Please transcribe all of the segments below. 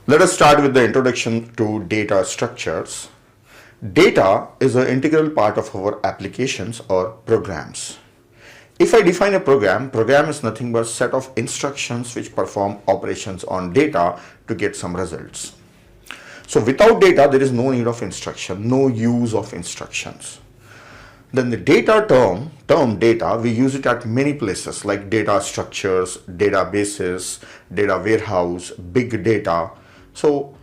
Let us start with the introduction to data structures. Data is an integral part of our applications or programs. If I define a program is nothing but a set of instructions which perform operations on data to get some results. So without data, there is no need of instruction, no use of instructions. Then the data term data, we use it at many places like data structures, databases, data warehouse, big data. So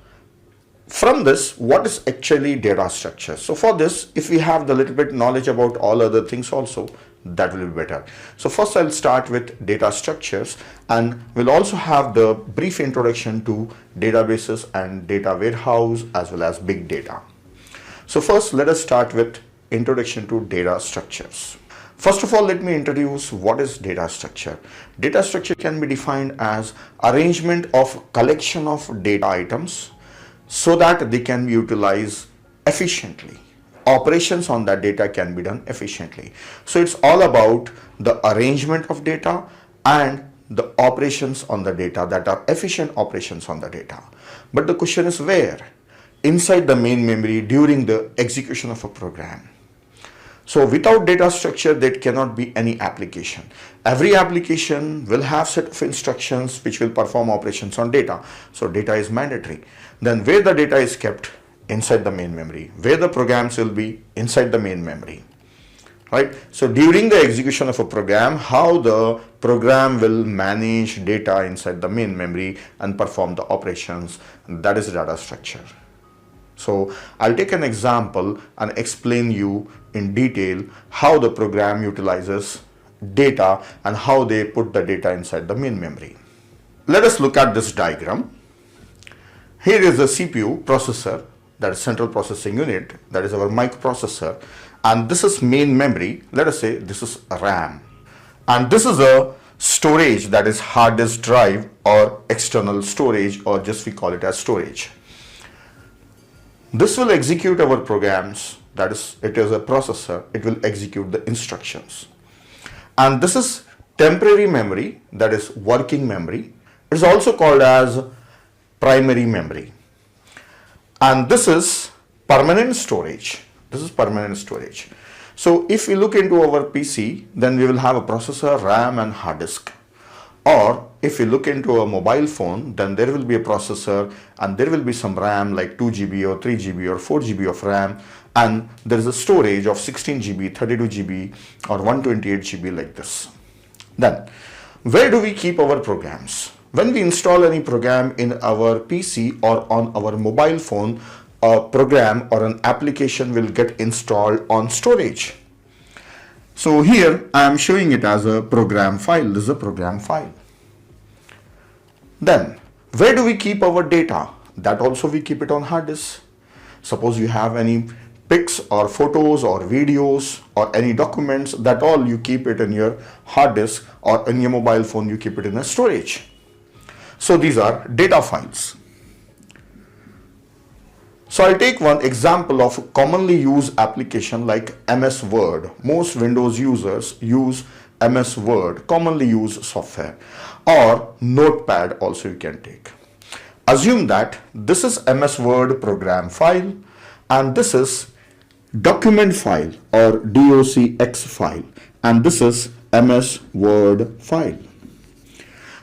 from this, what is actually data structure? So for this, if we have the little bit knowledge about all other things also, that will be better. So first I'll start with data structures, and we'll also have the brief introduction to databases and data warehouse as well as big data. So first let us start with introduction to data structures. First of all, let me introduce what is data structure. Data structure can be defined as arrangement of collection of data items so that they can be utilized efficiently. Operations on that data can be done efficiently. So it's all about the arrangement of data and the operations on the data that are efficient operations on the data. But the question is where? Inside the main memory during the execution of a program. So without data structure, there cannot be any application. Every application will have set of instructions which will perform operations on data. So data is mandatory. Then where the data is kept? Inside the main memory. Where the programs will be? Inside the main memory. Right? So during the execution of a program, how the program will manage data inside the main memory and perform the operations, that is data structure. So I'll take an example and explain you in detail how the program utilizes data and how they put the data inside the main memory. Let us look at this diagram. Here is the CPU processor, that is central processing unit, that is our microprocessor, and this is main memory. Let us say this is RAM, and this is a storage, that is hard disk drive or external storage, or just we call it as storage. This will execute our programs, that is, it is a processor, it will execute the instructions. And this is temporary memory, that is working memory. It is also called as primary memory. And this is permanent storage. This is permanent storage. So if we look into our PC, then we will have a processor, RAM and hard disk. Or if we look into a mobile phone, then there will be a processor and there will be some RAM like 2 GB or 3 GB or 4 GB of RAM, and there is a storage of 16 GB, 32 GB or 128 GB like this. Then where do we keep our programs? When we install any program in our PC or on our mobile phone, a program or an application will get installed on storage. So here I am showing it as a program file. This is a program file. Then where do we keep our data? That also we keep it on hard disk. Suppose you have any pics or photos or videos or any documents, that all you keep it in your hard disk, or in your mobile phone you keep it in a storage. So these are data files. So I'll take one example of a commonly used application like MS Word. Most Windows users use MS Word, commonly used software, or Notepad also you can take. Assume that this is MS Word program file and this is document file or docx file, and this is MS Word file.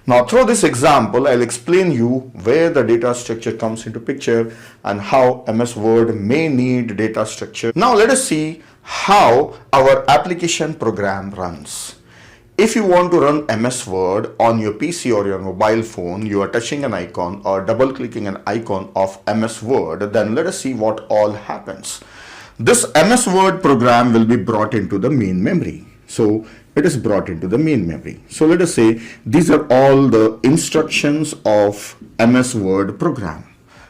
Now through this example, I'll explain you where the data structure comes into picture and how MS Word may need data structure. Now let us see how our application program runs. If you want to run MS Word on your PC or your mobile phone, you are touching an icon or double clicking an icon of MS Word, then let us see what all happens. This MS Word program will be brought into the main memory. So it is brought into the main memory. So let us say these are all the instructions of MS Word program,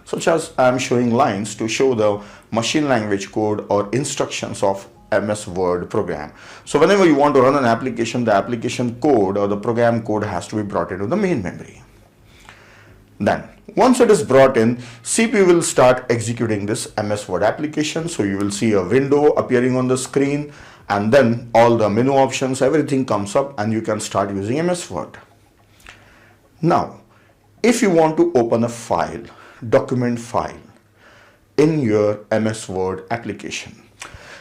such as I am showing lines to show the machine language code or instructions of MS Word program. So whenever you want to run an application, the application code or the program code has to be brought into the main memory. Then once it is brought in, CPU will start executing this MS Word application. So you will see a window appearing on the screen, and then all the menu options, everything comes up and you can start using MS Word. Now, if you want to open a file, document file in your MS Word application.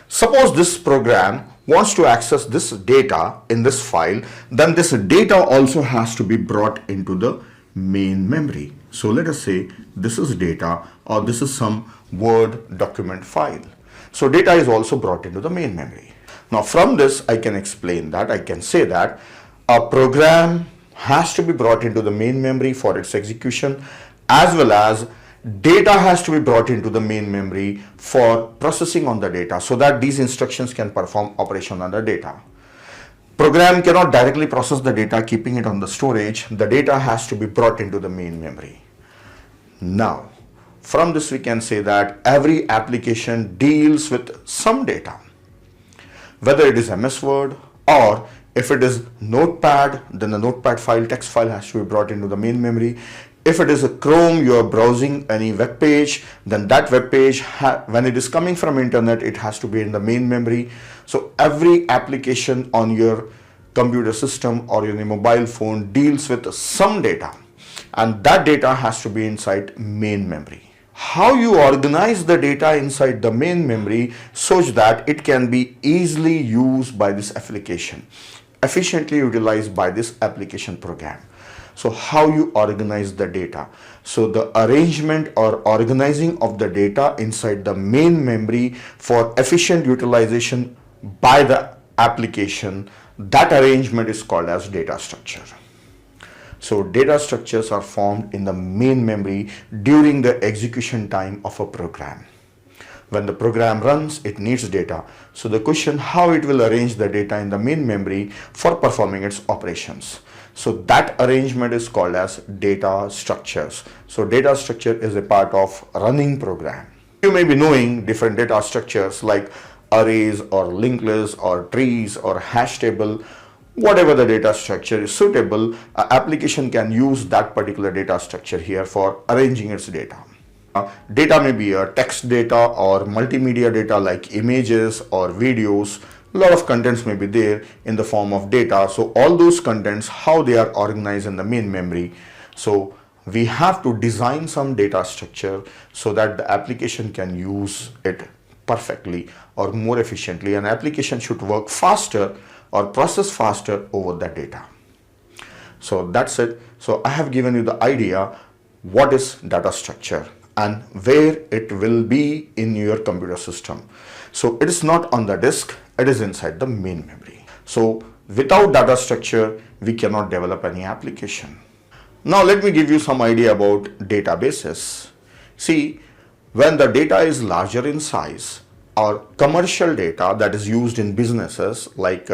Suppose this program wants to access this data in this file, then this data also has to be brought into the main memory. So let us say this is data, or this is some Word document file. So data is also brought into the main memory. Now from this I can explain that, I can say that a program has to be brought into the main memory for its execution, as well as data has to be brought into the main memory for processing on the data, so that these instructions can perform operation on the data. Program cannot directly process the data keeping it on the storage. The data has to be brought into the main memory. Now from this we can say that every application deals with some data, whether it is MS Word, or if it is Notepad, then the Notepad file, text file has to be brought into the main memory. If it is a Chrome, you are browsing any web page, then that web page, when it is coming from internet, it has to be in the main memory. So every application on your computer system or your mobile phone deals with some data, and that data has to be inside main memory. How you organize the data inside the main memory such that it can be easily used by this application, efficiently utilized by this application program. So how you organize the data? So the arrangement or organizing of the data inside the main memory for efficient utilization by the application, that arrangement is called as data structure. So data structures are formed in the main memory during the execution time of a program. When the program runs, it needs data. So the question, how it will arrange the data in the main memory for performing its operations. So that arrangement is called as data structures. So data structure is a part of running program. You may be knowing different data structures like arrays or linked lists or trees or hash table. Whatever the data structure is suitable, an application can use that particular data structure here for arranging its data. Data may be a text data or multimedia data like images or videos. A lot of contents may be there in the form of data. So all those contents, how they are organized in the main memory. So we have to design some data structure so that the application can use it perfectly or more efficiently. An application should work faster or process faster over the data. So that's it. So I have given you the idea what is data structure and where it will be in your computer system. So it is not on the disk, it is inside the main memory. So without data structure, we cannot develop any application. Now let me give you some idea about databases. See, when the data is larger in size, or commercial data that is used in businesses like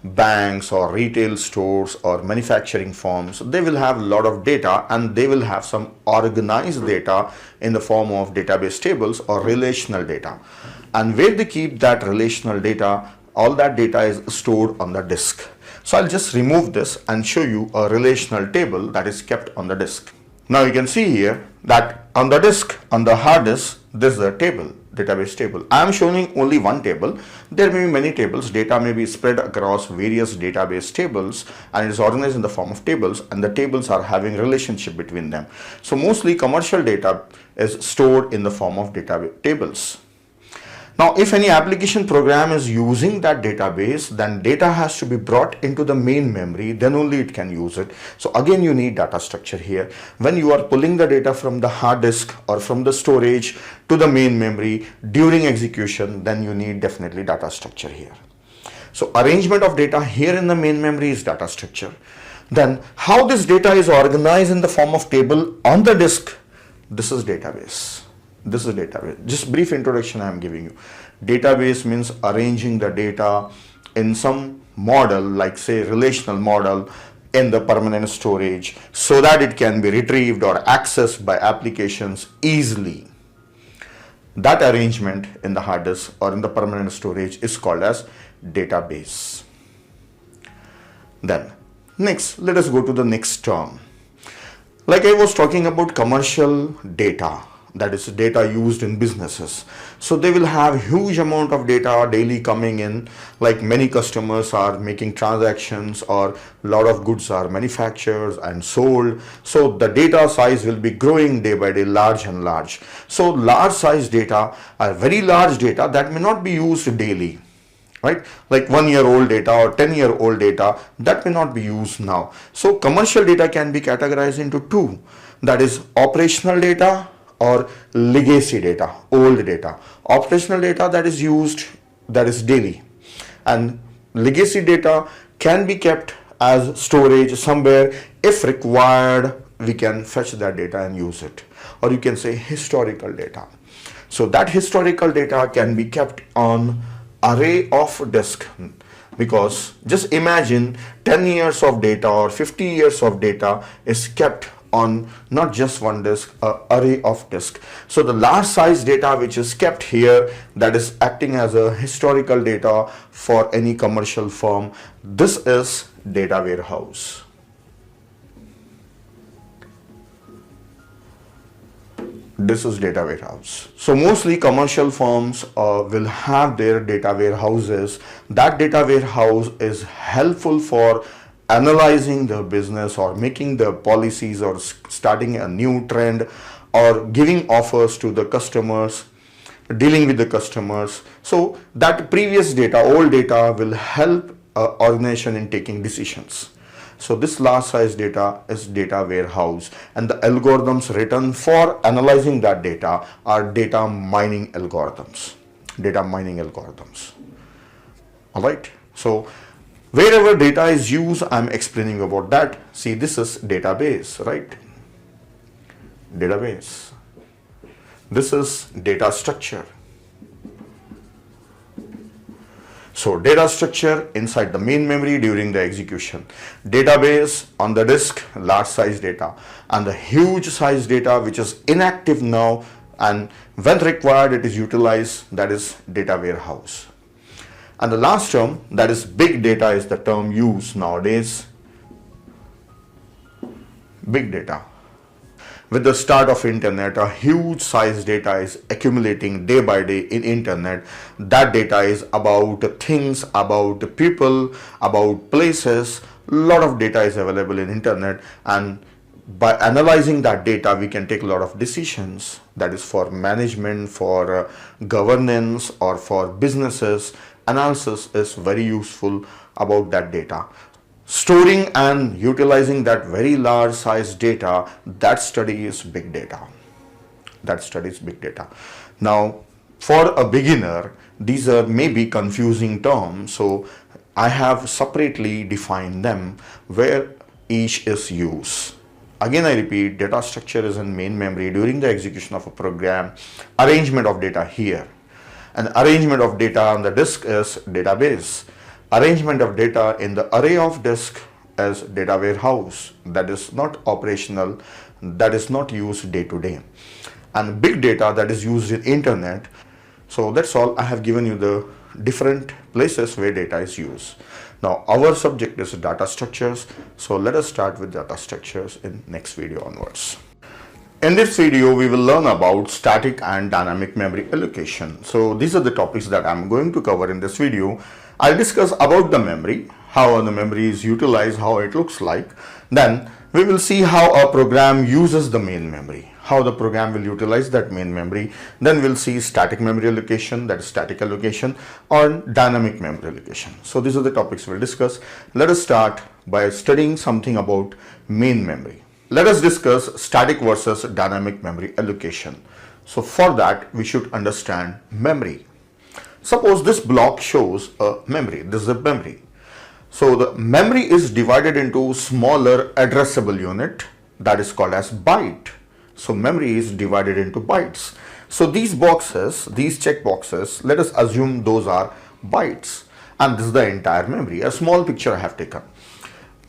banks or retail stores or manufacturing firms, they will have a lot of data, and they will have some organized data in the form of database tables or relational data. And where they keep that relational data, all that data is stored on the disk. So I'll just remove this and show you a relational table that is kept on the disk. Now you can see here that on the disk, on the hard disk, this is a table, database table. I am showing only one table. There may be many tables. Data may be spread across various database tables, and it is organized in the form of tables, and the tables are having relationship between them. So mostly commercial data is stored in the form of database tables. Now, if any application program is using that database, then data has to be brought into the main memory, then only it can use it. So again, you need data structure here. When you are pulling the data from the hard disk or from the storage to the main memory during execution, then you need definitely data structure here. So arrangement of data here in the main memory is data structure. Then how this data is organized in the form of table on the disk, this is database. This is database. Just brief introduction I am giving you. Database means arranging the data in some model, like say relational model, in the permanent storage so that it can be retrieved or accessed by applications easily. That arrangement in the hard disk or in the permanent storage is called as database. Then next, let us go to the next term. Like I was talking about commercial data. that is data used in businesses. So they will have huge amount of data daily coming in, like many customers are making transactions or a lot of goods are manufactured and sold. So the data size will be growing day by day, large and large. So large size data are very large data that may not be used daily, right? Like 1 year old data or 10-year old data that may not be used now. So commercial data can be categorized into two, that is operational data or legacy data, old data. Operational data that is used, that is daily, and legacy data can be kept as storage somewhere. If required, we can fetch that data and use it. Or you can say historical data. So that historical data can be kept on array of disk, because just imagine 10 years of data or 50 years of data is kept on not just one disk, array of disk. So the large size data which is kept here, that is acting as a historical data for any commercial firm. This is data warehouse. This is data warehouse. So mostly commercial firms will have their data warehouses. That data warehouse is helpful for analyzing the business or making the policies or starting a new trend or giving offers to the customers, dealing with the customers. So that previous data, old data, will help organization in taking decisions. So this large size data is data warehouse, and the algorithms written for analyzing that data are data mining algorithms. Data mining algorithms. All right. So wherever data is used, I'm explaining about that. See, this is database, right? Database. This is data structure. So data structure inside the main memory during the execution. Database on the disk, large size data, and the huge size data which is inactive now, and when required it is utilized, that is data warehouse. And the last term, that is big data, is the term used nowadays. Big data. With the start of internet, a huge size data is accumulating day by day in internet. That data is about things, about people, about places. A lot of data is available in internet, and by analyzing that data we can take a lot of decisions, that is for management, for governance, or for businesses. Analysis is very useful about that data. Storing and utilizing that very large size data, that study is big data. That study is big data. Now, for a beginner, these are maybe confusing terms, so I have separately defined them where each is used. Again, I repeat, data structure is in main memory during the execution of a program. Arrangement of data here. And arrangement of data on the disk is database. Arrangement of data in the array of disk as data warehouse. That is not operational, that is not used day to day. And big data, that is used in internet. So that's all. I have given you the different places where data is used. Now our subject is data structures. So let us start with data structures in next video onwards. In this video, we will learn about static and dynamic memory allocation. So these are the topics that I'm going to cover in this video. I'll discuss about the memory, how the memory is utilized, how it looks like. Then we will see how a program uses the main memory, how the program will utilize that main memory. Then we'll see static memory allocation, that is static allocation, or dynamic memory allocation. So these are the topics we'll discuss. Let us start by studying something about main memory. Let us discuss static versus dynamic memory allocation. So for that, we should understand memory. Suppose this block shows a memory. This is a memory. So the memory is divided into smaller addressable unit, that is called as byte. So memory is divided into bytes. So these boxes, these check boxes, let us assume those are bytes, and this is the entire memory. A small picture I have taken.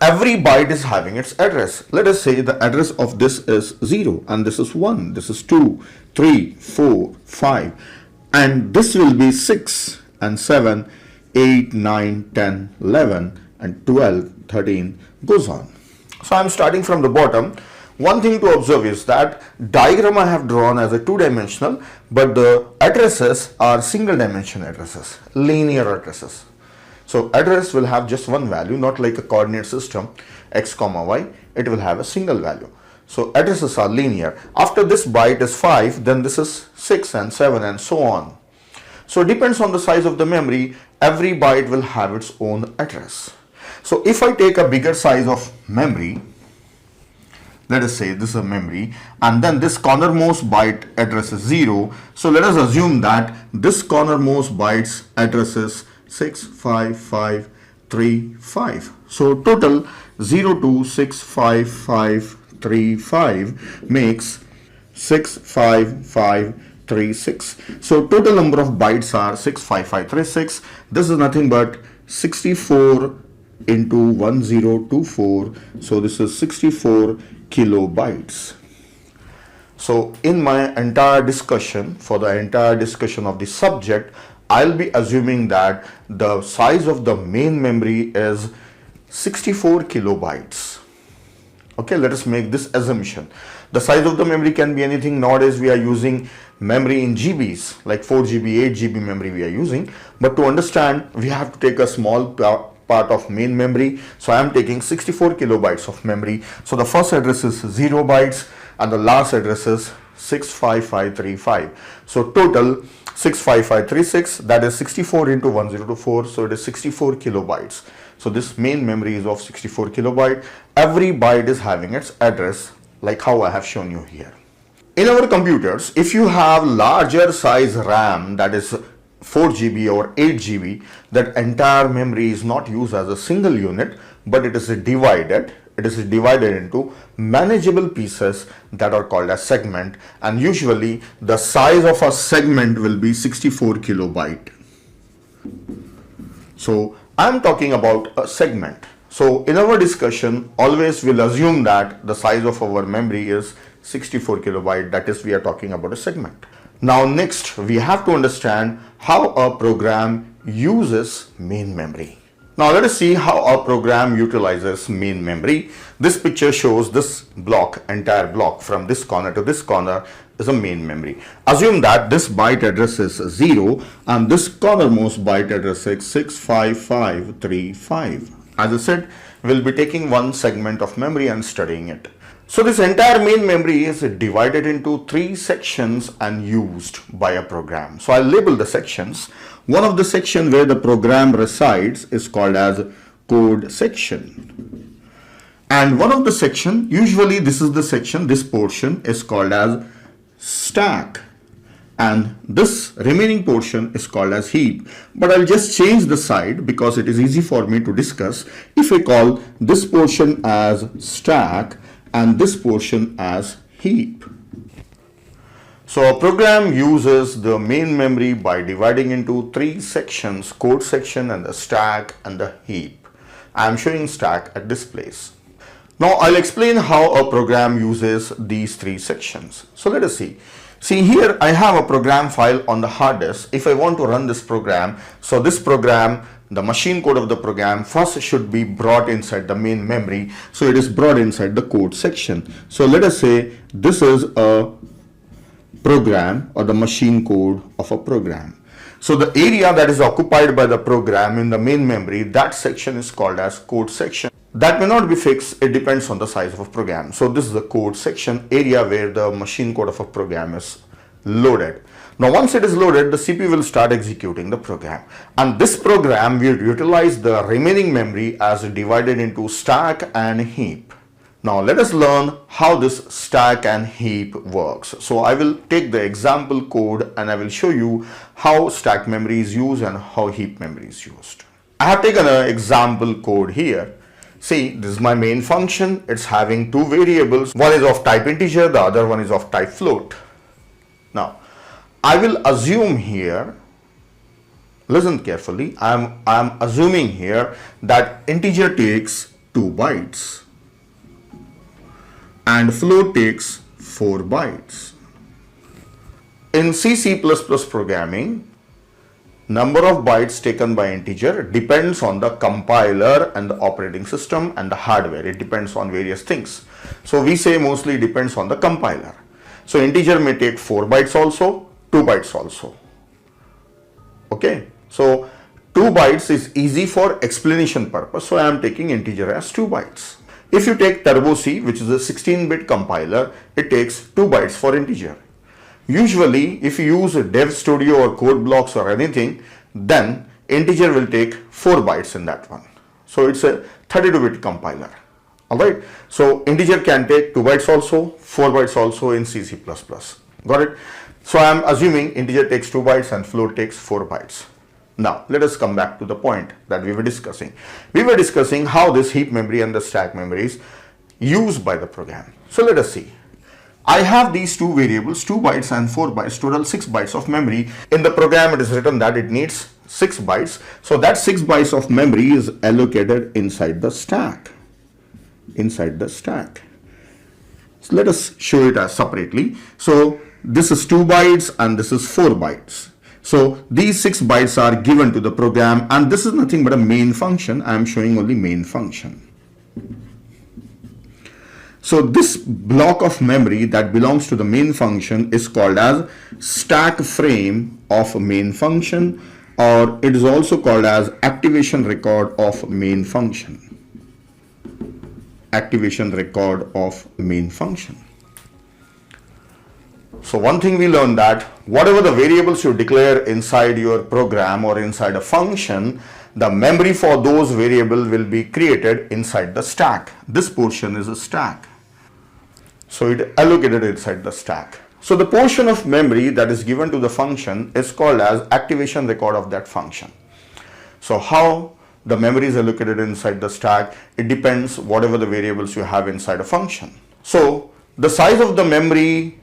Every byte is having its address. Let us say the address of this is 0, and this is 1, this is 2, 3, 4, 5, and this will be 6 and 7, 8, 9, 10, 11, and 12, 13, goes on. So I'm starting from the bottom. One thing to observe is that diagram I have drawn as a two-dimensional, but the addresses are single-dimension addresses, linear addresses. So address will have just one value, not like a coordinate system, x comma y, it will have a single value. So addresses are linear. After this byte is 5, then this is 6 and 7 and so on. So it depends on the size of the memory, every byte will have its own address. So if I take a bigger size of memory, let us say this is a memory, and then this cornermost byte address is 0. So let us assume that this cornermost byte's address is 65535. So total 0 to 65535 makes 65536. So total number of bytes are 65536. This is nothing but 64 into 1024. So this is 64 kilobytes. So in my entire discussion, for the entire discussion of the subject, I'll be assuming that the size of the main memory is 64 kilobytes. Okay, let us make this assumption. The size of the memory can be anything. Nowadays we are using memory in GBs, like 4 GB, 8 GB memory we are using. But to understand, we have to take a small part of main memory. So I am taking 64 kilobytes of memory. So the first address is 0 bytes and the last address is 65535. So total 65536, that is 64 into 1024. So it is 64 kilobytes. So this main memory is of 64 kilobyte. Every byte is having its address, like how I have shown you here. In our computers, if you have larger size RAM, that is 4 GB or 8 GB, that entire memory is not used as a single unit, but it is divided. It is divided into manageable pieces that are called as segment, and usually the size of a segment will be 64 kilobyte. So I am talking about a segment. So in our discussion, always we'll assume that the size of our memory is 64 kilobyte, that is we are talking about a segment. Now next we have to understand how a program uses main memory. Now let us see how a program utilizes main memory. This picture shows this block, entire block from this corner to this corner is a main memory. Assume that this byte address is 0 and this cornermost byte address is 65535. As I said, we'll be taking one segment of memory and studying it. So this entire main memory is divided into 3 sections and used by a program. So I'll label the sections. One of the section where the program resides is called as code section. And one of the section, usually this is the section, this portion is called as stack. And this remaining portion is called as heap. But I'll just change the side because it is easy for me to discuss. If I call this portion as stack and this portion as heap. So a program uses the main memory by dividing into 3 sections, code section and the stack and the heap. I am showing stack at this place. Now I'll explain how a program uses these 3 sections. So let us see. See here I have a program file on the hard disk. If I want to run this program, so this program, the machine code of the program first should be brought inside the main memory. So it is brought inside the code section. So let us say this is a program or the machine code of a program. So the area that is occupied by the program in the main memory, that section is called as code section. That may not be fixed, it depends on the size of a program. So this is the code section area where the machine code of a program is loaded. Now once it is loaded, the CPU will start executing the program. And this program will utilize the remaining memory as divided into stack and heap. Now let us learn how this stack and heap works. So I will take the example code and I will show you how stack memory is used and how heap memory is used. I have taken an example code here. See, this is my main function. It's having 2 variables. One is of type integer, the other one is of type float. Now, I will assume here, listen carefully, I am assuming here that integer takes 2 bytes and float takes 4 bytes. In C++ programming, number of bytes taken by integer depends on the compiler and the operating system and the hardware. It depends on various things. So we say mostly depends on the compiler. So integer may take 4 bytes also, 2 bytes also. Okay, so 2 bytes is easy for explanation purpose, so I am taking integer as 2 bytes. If you take Turbo C, which is a 16-bit compiler, it takes 2 bytes for integer. Usually, if you use a Dev Studio or code blocks or anything, then integer will take 4 bytes in that one. So it's a 32-bit compiler. Alright, so integer can take 2 bytes also, 4 bytes also in C++. Got it? So I am assuming integer takes 2 bytes and float takes 4 bytes. Now let us come back to the point that we were discussing. We were discussing how this heap memory and the stack memory is used by the program. So let us see. I have these two variables, 2 bytes and 4 bytes, total 6 bytes of memory. In the program it is written that it needs 6 bytes. So that 6 bytes of memory is allocated inside the stack. So let us show it as separately. So this is 2 bytes and this is 4 bytes. So these 6 bytes are given to the program, and this is nothing but a main function. I am showing only main function. So this block of memory that belongs to the main function is called as stack frame of main function, or it is also called as activation record of main function. Activation record of main function. So one thing we learned that whatever the variables you declare inside your program or inside a function, the memory for those variables will be created inside the stack. This portion is a stack. So it allocated inside the stack. So the portion of memory that is given to the function is called as activation record of that function. So how the memory is allocated inside the stack, it depends whatever the variables you have inside a function. So the size of the memory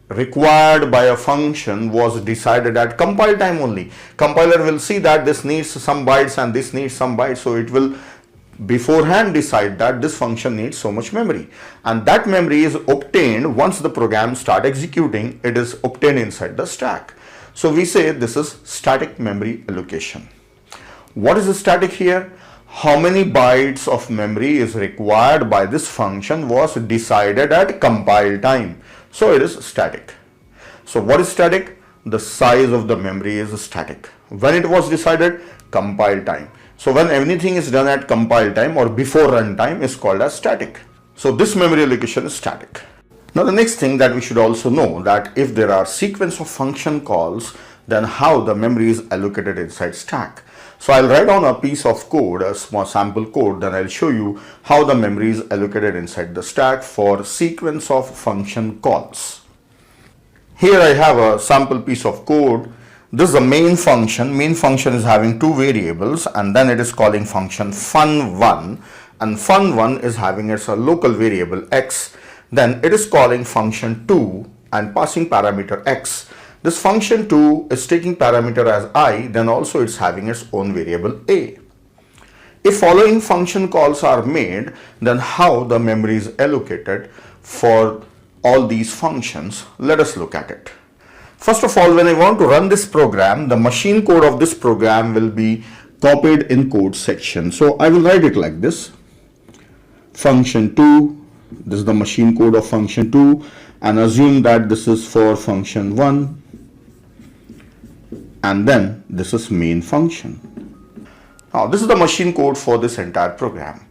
required by a function was decided at compile time only. Compiler will see that this needs some bytes and this needs some bytes, so it will beforehand decide that this function needs so much memory, and that memory is obtained once the program start executing. It is obtained inside the stack. So we say this is static memory allocation. What is static here? How many bytes of memory is required by this function was decided at compile time. So it is static. So what is static? The size of the memory is static. When it was decided? Compile time. So when anything is done at compile time or before runtime is called as static. So this memory allocation is static. Now the next thing that we should also know that if there are sequence of function calls, then how the memory is allocated inside stack. So I'll write down a piece of code, a small sample code, then I'll show you how the memory is allocated inside the stack for sequence of function calls. Here I have a sample piece of code. This is the main function. Main function is having two variables, and then it is calling function fun1, and fun1 is having its a local variable x. Then it is calling function 2 and passing parameter x. This function 2 is taking parameter as I, then also it's having its own variable a. If following function calls are made, then how the memory is allocated for all these functions, let us look at it. First of all, when I want to run this program, the machine code of this program will be copied in code section. So I will write it like this. Function 2, this is the machine code of function 2, and assume that this is for function 1. And then this is main function. Now this is the machine code for this entire program.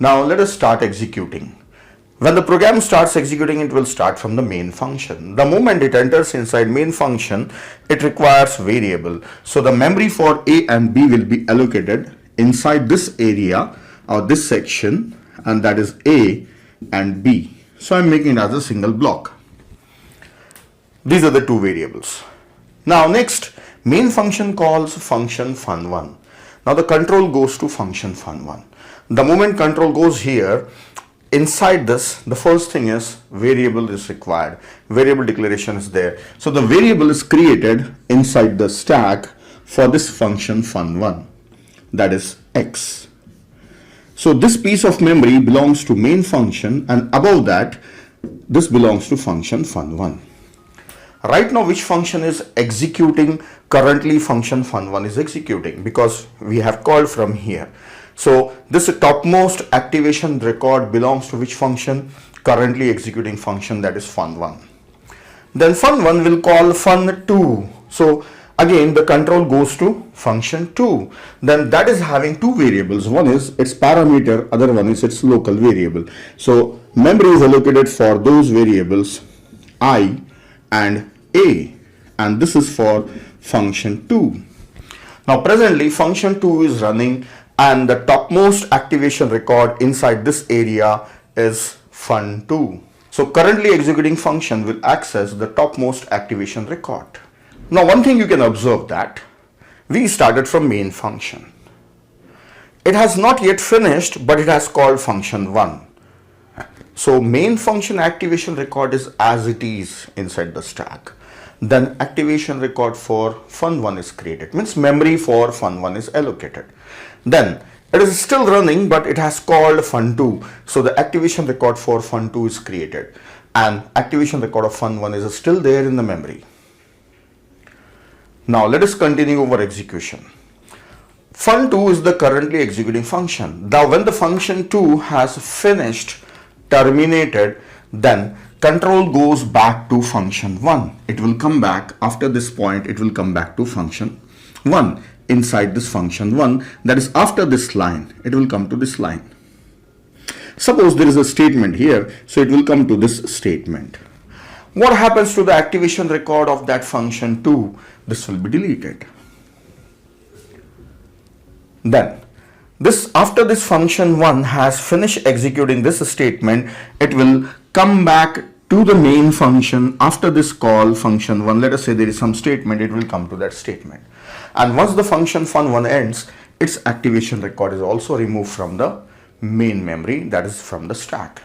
Now let us start executing. When the program starts executing, it will start from the main function. The moment it enters inside main function, it requires variable. So the memory for A and B will be allocated inside this area or this section, and that is A and B. So I'm making it as a single block. These are the two variables. Now next, main function calls function fun1. Now the control goes to function fun1. The moment control goes here, inside this, the first thing is variable is required. Variable declaration is there. So the variable is created inside the stack for this function fun1, that is x. So this piece of memory belongs to main function, and above that, this belongs to function fun1. Right now, which function is executing? Currently function fun1 is executing because we have called from here. So this topmost activation record belongs to which function? currently executing function, that is fun1. Then fun1 will call fun2. So again the control goes to function2. Then that is having two variables. One is its parameter, other one is its local variable. So memory is allocated for those variables I and a, and this is for function2. Now presently function2 is running and the topmost activation record inside this area is fun2. So currently executing function will access the topmost activation record. Now one thing you can observe, that we started from main function. It has not yet finished, but it has called function1. So main function activation record is as it is inside the stack. Then activation record for fun1 is created, means memory for fun1 is allocated. Then it is still running, but it has called fun2. So the activation record for fun2 is created and activation record of fun1 is still there in the memory. Now let us continue over execution. Fun2 is the currently executing function. Now when the function2 has finished, terminated, then control goes back to function1. It will come back after this point, it will come back to function1. Inside this function1, that is after this line, it will come to this line. Suppose there is a statement here, so it will come to this statement. What happens to the activation record of that function2? This will be deleted. Then this, after this function1 has finished executing this statement, it will come back to the main function after this call function1. Let us say there is some statement, it will come to that statement. And once the function fun1 ends, its activation record is also removed from the main memory, that is from the stack.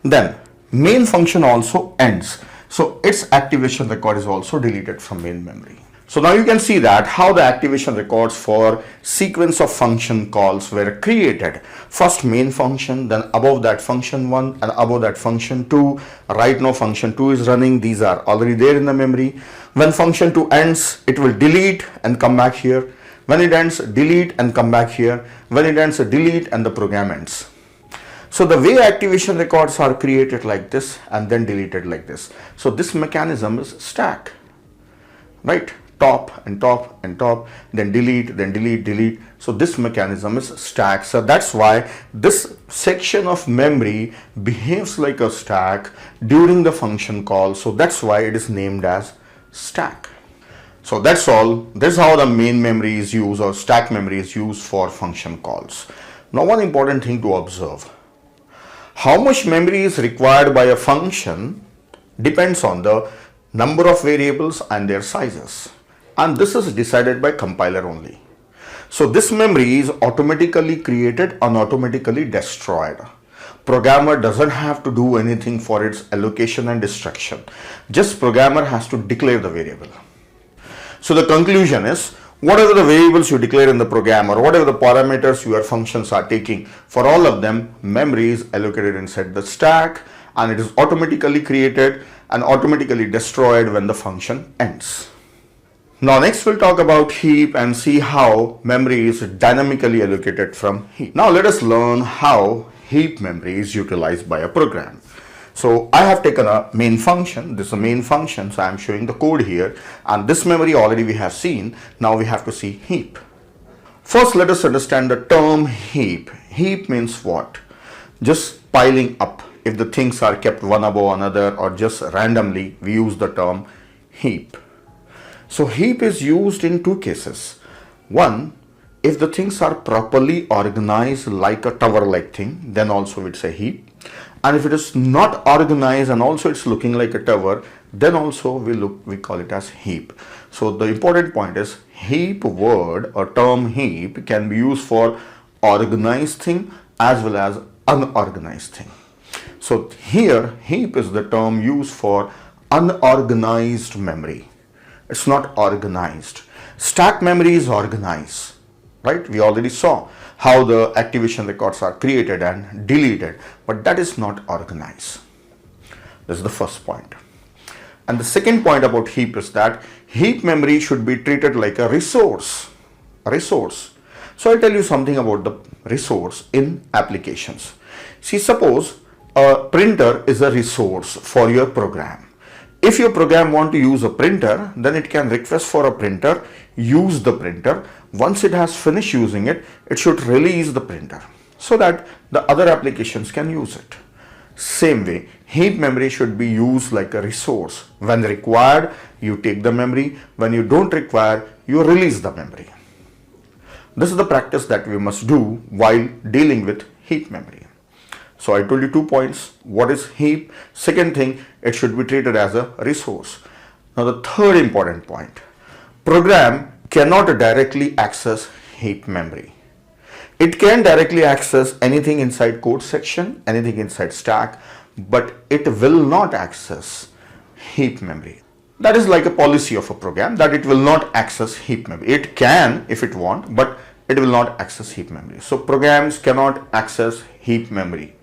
Then main function also ends, so its activation record is also deleted from main memory. So now you can see that how the activation records for sequence of function calls were created. First main function, then above that function1 and above that function2. Right now function2 is running, these are already there in the memory. When function2 ends, it will delete and come back here. When it ends, delete and come back here. When it ends, delete and the program ends. So the way activation records are created like this and then deleted like this. So this mechanism is stack, right? Top and top and top, then delete, delete. So this mechanism is stack. So that's why this section of memory behaves like a stack during the function call. So that's why it is named as stack. So that's all. This is how the main memory is used, or stack memory is used for function calls. Now one important thing to observe. How much memory is required by a function depends on the number of variables and their sizes. And this is decided by compiler only. So this memory is automatically created and automatically destroyed. Programmer doesn't have to do anything for its allocation and destruction. Just programmer has to declare the variable. So the conclusion is, whatever the variables you declare in the program or whatever the parameters your functions are taking, for all of them, memory is allocated inside the stack and it is automatically created and automatically destroyed when the function ends. Now next we'll talk about heap and see how memory is dynamically allocated from heap. Now let us learn how heap memory is utilized by a program. So I have taken a main function. This is a main function, so I am showing the code here, and this memory already we have seen. Now we have to see heap. First let us understand the term heap. Heap means what? Just piling up. If the things are kept one above another or just randomly, we use the term heap. So heap is used in two cases. One, if the things are properly organized like a tower-like thing, then also it's a heap. And if it is not organized and also it's looking like a tower, then also we call it as heap. So the important point is heap word or term heap can be used for organized thing as well as unorganized thing. So here heap is the term used for unorganized memory. It's not organized. Stack memory is organized, right? We already saw how the activation records are created and deleted, but that is not organized. This is the first point. And the second point about heap is that heap memory should be treated like a resource. So I'll tell you something about the resource in applications. See, suppose a printer is a resource for your program. If your program want to use a printer, then it can request for a printer, use the printer. Once it has finished using it, it should release the printer so that the other applications can use it. Same way, heap memory should be used like a resource. When required, you take the memory. When you don't require, you release the memory. This is the practice that we must do while dealing with heap memory. So I told you 2 points. What is heap? Second thing, it should be treated as a resource. Now the third important point, program cannot directly access heap memory. It can directly access anything inside code section, anything inside stack, but it will not access heap memory. That is like a policy of a program, that it will not access heap memory. It can if it want, but it will not access heap memory. So programs cannot access heap memory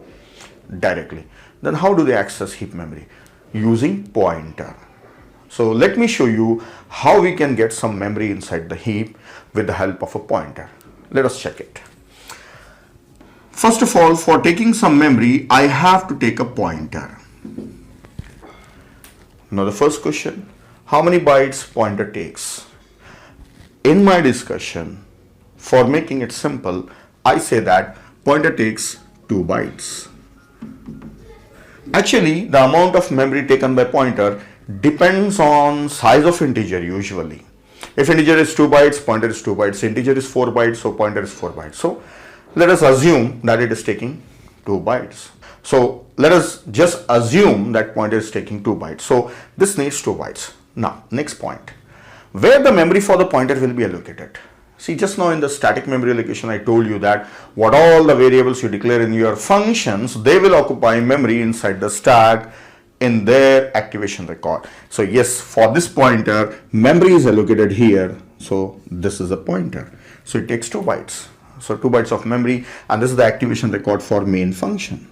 directly. Then how do they access heap memory? Using pointer. So let me show you how we can get some memory inside the heap with the help of a pointer. Let us check it. First of all, for taking some memory, I have to take a pointer. Now the first question, how many bytes pointer takes? In my discussion, for making it simple, I say that pointer takes 2 bytes. Actually, the amount of memory taken by pointer depends on size of integer usually. If integer is 2 bytes, pointer is 2 bytes. Integer is 4 bytes, so pointer is 4 bytes. So let us assume that it is taking 2 bytes. So let us just assume that pointer is taking 2 bytes. So this needs 2 bytes. Now, next point, where the memory for the pointer will be allocated. See, just now in the static memory allocation, I told you that what all the variables you declare in your functions, they will occupy memory inside the stack in their activation record. So yes, for this pointer, memory is allocated here. So this is a pointer. So it takes 2 bytes. So 2 bytes of memory, and this is the activation record for main function.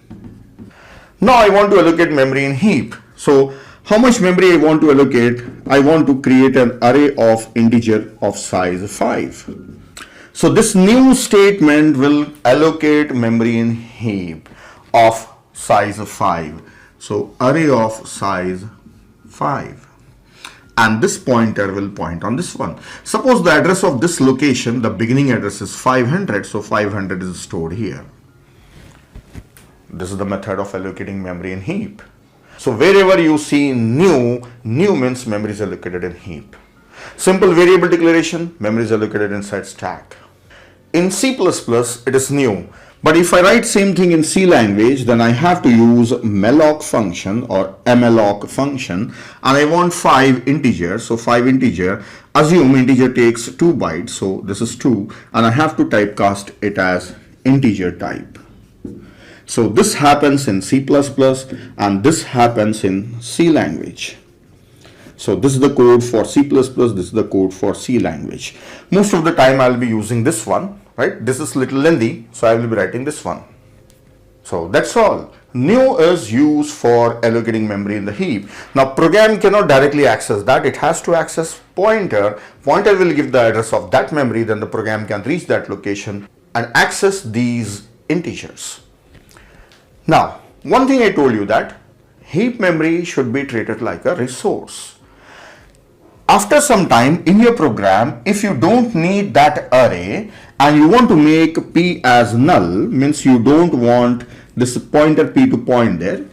Now I want to allocate memory in heap. So how much memory I want to allocate? I want to create an array of integer of size 5. So this new statement will allocate memory in heap of size 5. So array of size 5. And this pointer will point on this one. Suppose the address of this location, the beginning address is 500, so 500 is stored here. This is the method of allocating memory in heap. So wherever you see new means memory is allocated in heap. Simple variable declaration, memory is allocated inside stack. In C++, it is new. But if I write same thing in C language, then I have to use malloc function or malloc function, and I want 5 integers. So 5 integer, assume integer takes 2 bytes. So this is 2, and I have to typecast it as integer type. So this happens in C++ and this happens in C language. So this is the code for C++, this is the code for C language. Most of the time I'll be using this one, right? This is little lengthy, so I will be writing this one. So that's all. New is used for allocating memory in the heap. Now program cannot directly access that, it has to access pointer. Pointer will give the address of that memory, then the program can reach that location and access these integers. Now, one thing I told you that heap memory should be treated like a resource. After some time in your program, if you don't need that array and you want to make p as null, means you don't want this pointer p to point there,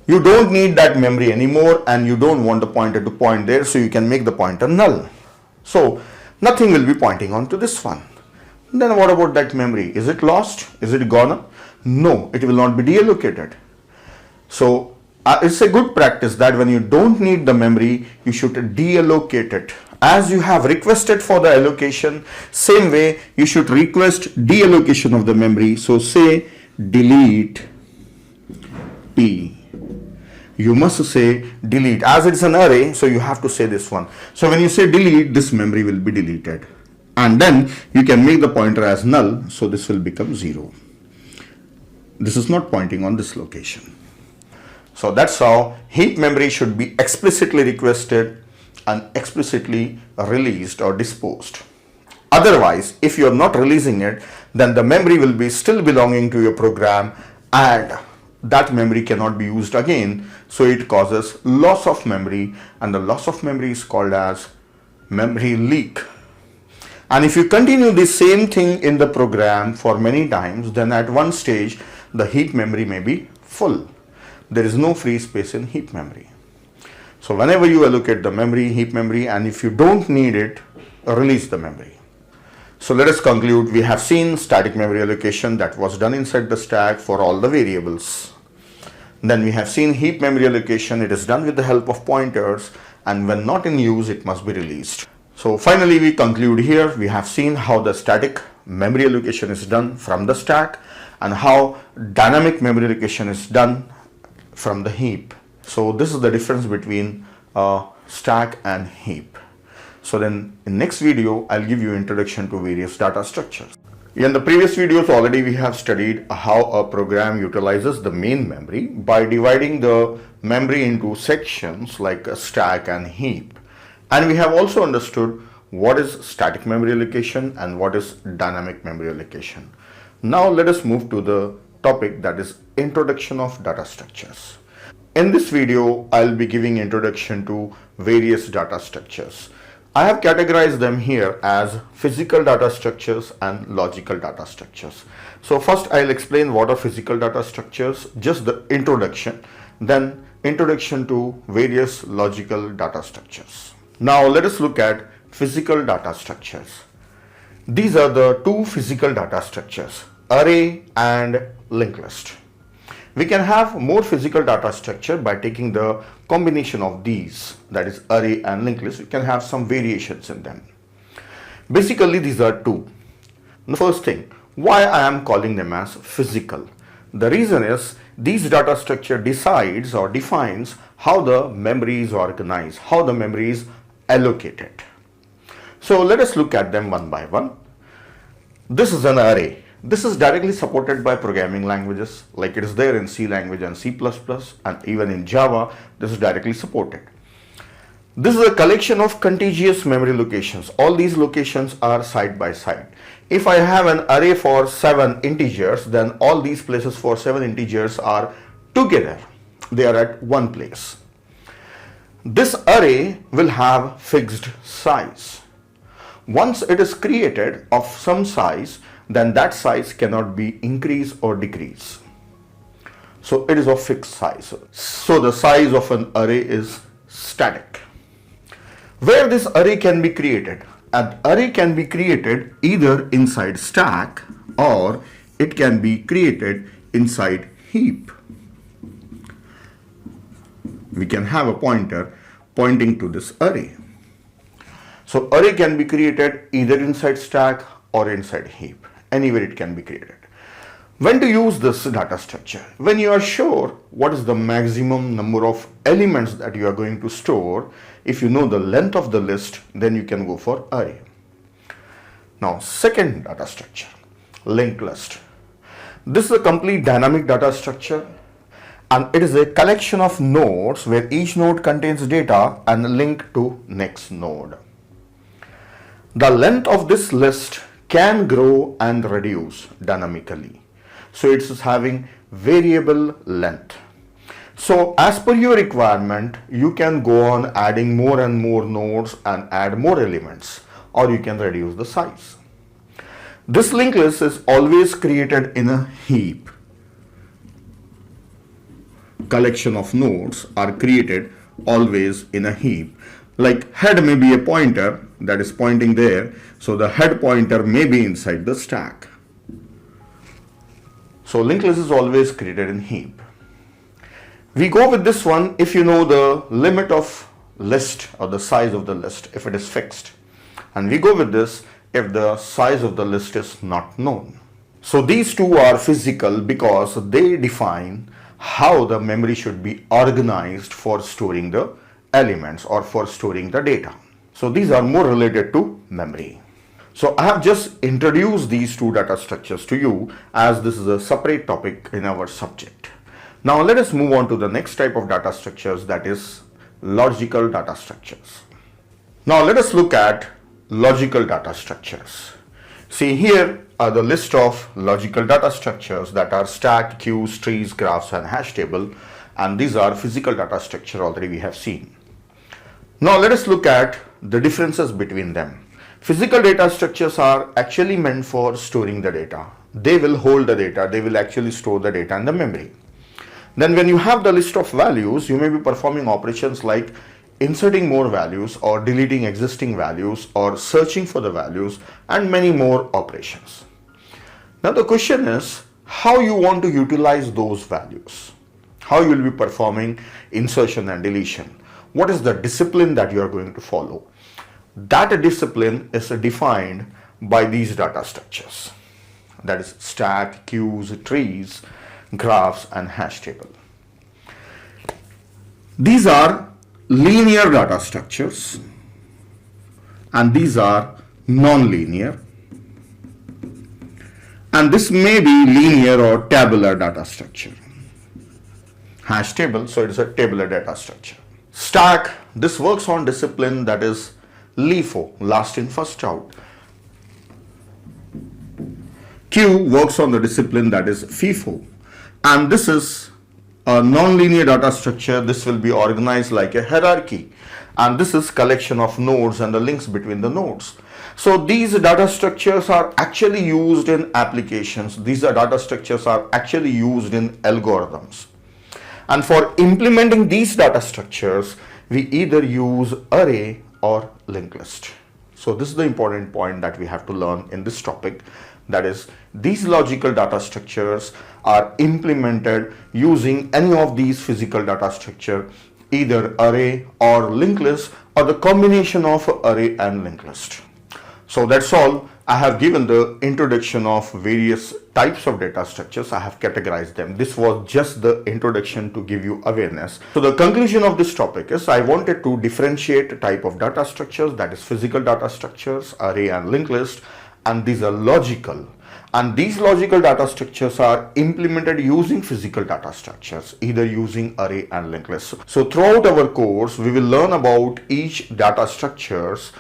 you don't need that memory anymore and you don't want the pointer to point there, so you can make the pointer null. So nothing will be pointing on to this one. Then what about that memory? Is it lost? Is it gone? No, it will not be deallocated. So it's a good practice that when you don't need the memory, you should deallocate it. As you have requested for the allocation, same way you should request deallocation of the memory. So say delete p. You must say delete. As it's an array, so you have to say this one. So when you say delete, this memory will be deleted. And then you can make the pointer as null, so this will become 0. This is not pointing on this location. So that's how heap memory should be explicitly requested and explicitly released or disposed. Otherwise, if you are not releasing it, then the memory will be still belonging to your program and that memory cannot be used again, so it causes loss of memory, and the loss of memory is called as memory leak. And if you continue the same thing in the program for many times, then at one stage the heap memory may be full. There is no free space in heap memory. So whenever you allocate the memory, heap memory, and if you don't need it, release the memory. So let us conclude. We have seen static memory allocation that was done inside the stack for all the variables. Then we have seen heap memory allocation. It is done with the help of pointers, and when not in use, it must be released. So finally we conclude here. We have seen how the static memory allocation is done from the stack and how dynamic memory allocation is done from the heap. So this is the difference between stack and heap. So then in next video, I'll give you introduction to various data structures. In the previous videos already we have studied how a program utilizes the main memory by dividing the memory into sections like a stack and heap. And we have also understood what is static memory allocation and what is dynamic memory allocation. Now let us move to the topic, that is introduction of data structures. In this video, I'll be giving introduction to various data structures. I have categorized them here as physical data structures and logical data structures. So first I'll explain what are physical data structures, just the introduction, then introduction to various logical data structures. Now let us look at physical data structures. These are the two physical data structures, array and linked list. We can have more physical data structure by taking the combination of these, that is array and linked list. We can have some variations in them. Basically these are two. The first thing, why I am calling them as physical? The reason is these data structure decides or defines how the memory is organized, how the memory is allocated. So let us look at them one by one. This is an array. This is directly supported by programming languages, like it is there in C language and C++, and even in Java, this is directly supported. This is a collection of contiguous memory locations. All these locations are side by side. If I have an array for 7 integers, then all these places for 7 integers are together. They are at one place. This array will have fixed size. Once it is created of some size, then that size cannot be increased or decreased. So it is of fixed size. So the size of an array is static. Where this array can be created? An array can be created either inside stack or it can be created inside heap. We can have a pointer pointing to this array. So array can be created either inside stack or inside heap. Anywhere it can be created. When to use this data structure? When you are sure what is the maximum number of elements that you are going to store. If you know the length of the list, then you can go for array. Now second data structure, linked list. This is a complete dynamic data structure, and it is a collection of nodes where each node contains data and linked to next node. The length of this list can grow and reduce dynamically. So it is having variable length. So as per your requirement, you can go on adding more and more nodes and add more elements, or you can reduce the size. This linked list is always created in a heap. Collection of nodes are created always in a heap. Like head may be a pointer that is pointing there, so the head pointer may be inside the stack. So linked list is always created in heap. We go with this one if you know the limit of list or the size of the list, if it is fixed. And we go with this if the size of the list is not known. So these two are physical because they define how the memory should be organized for storing the elements or for storing the data. So these are more related to memory. So I have just introduced these two data structures to you as this is a separate topic in our subject. Now let us move on to the next type of data structures, that is logical data structures. Now let us look at logical data structures. See here are the list of logical data structures that are stack, queues, trees, graphs, and hash table. And these are physical data structure already we have seen. Now let us look at the differences between them. Physical data structures are actually meant for storing the data. They will hold the data. They will actually store the data in the memory. Then when you have the list of values, you may be performing operations like inserting more values or deleting existing values or searching for the values and many more operations. Now the question is how you want to utilize those values. How you will be performing insertion and deletion. What is the discipline that you are going to follow? That discipline is defined by these data structures. That is stack, queues, trees, graphs, and hash table. These are linear data structures and these are non-linear, and this may be linear or tabular data structure. Hash table, so it is a tabular data structure. Stack, this works on discipline that is LIFO, last in first out. Queue works on the discipline that is FIFO, and this is a non-linear data structure. This will be organized like a hierarchy, and this is collection of nodes and the links between the nodes. So these data structures are actually used in applications. These data structures are actually used in algorithms. And for implementing these data structures, we either use array or linked list. So this is the important point that we have to learn in this topic. That is, these logical data structures are implemented using any of these physical data structure, either array or linked list, or the combination of array and linked list. So that's all. I have given the introduction of various types of data structures. I have categorized them. This was just the introduction to give you awareness. So the conclusion of this topic is I wanted to differentiate type of data structures, that is physical data structures, array and linked list, and these are logical. And these logical data structures are implemented using physical data structures, either using array and linked list. So throughout our course, we will learn about each data structures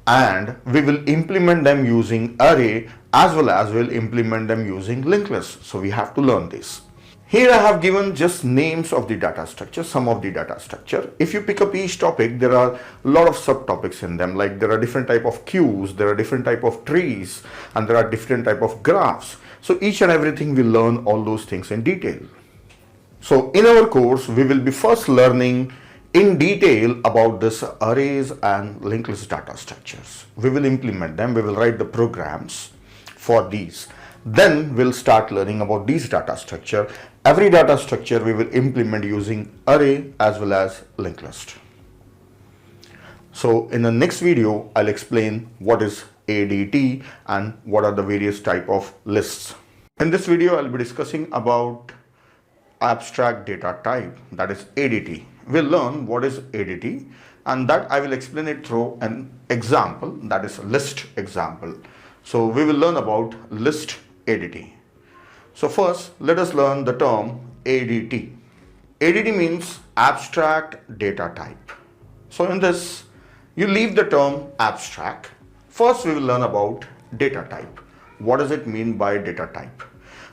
and we will implement them using array as well as we'll implement them using linked list. So we have to learn this. Here I have given just names of the data structure, some of the data structure. If you pick up each topic, there are a lot of subtopics in them. Like there are different type of queues, there are different type of trees, and there are different type of graphs. So each and everything we learn all those things in detail. So in our course, we will be first learning in detail about this arrays and linked list data structures. We will implement them. We will write the programs for these. Then we'll start learning about these data structure. Every data structure we will implement using array as well as linked list. So in the next video, I'll explain what is ADT and what are the various type of lists. In this video, I'll be discussing about abstract data type, that is ADT. We'll learn what is ADT, and that I will explain it through an example, that is list example. So we will learn about list ADT. So first, let us learn the term ADT. ADT means abstract data type. So in this, you leave the term abstract. First, we will learn about data type. What does it mean by data type?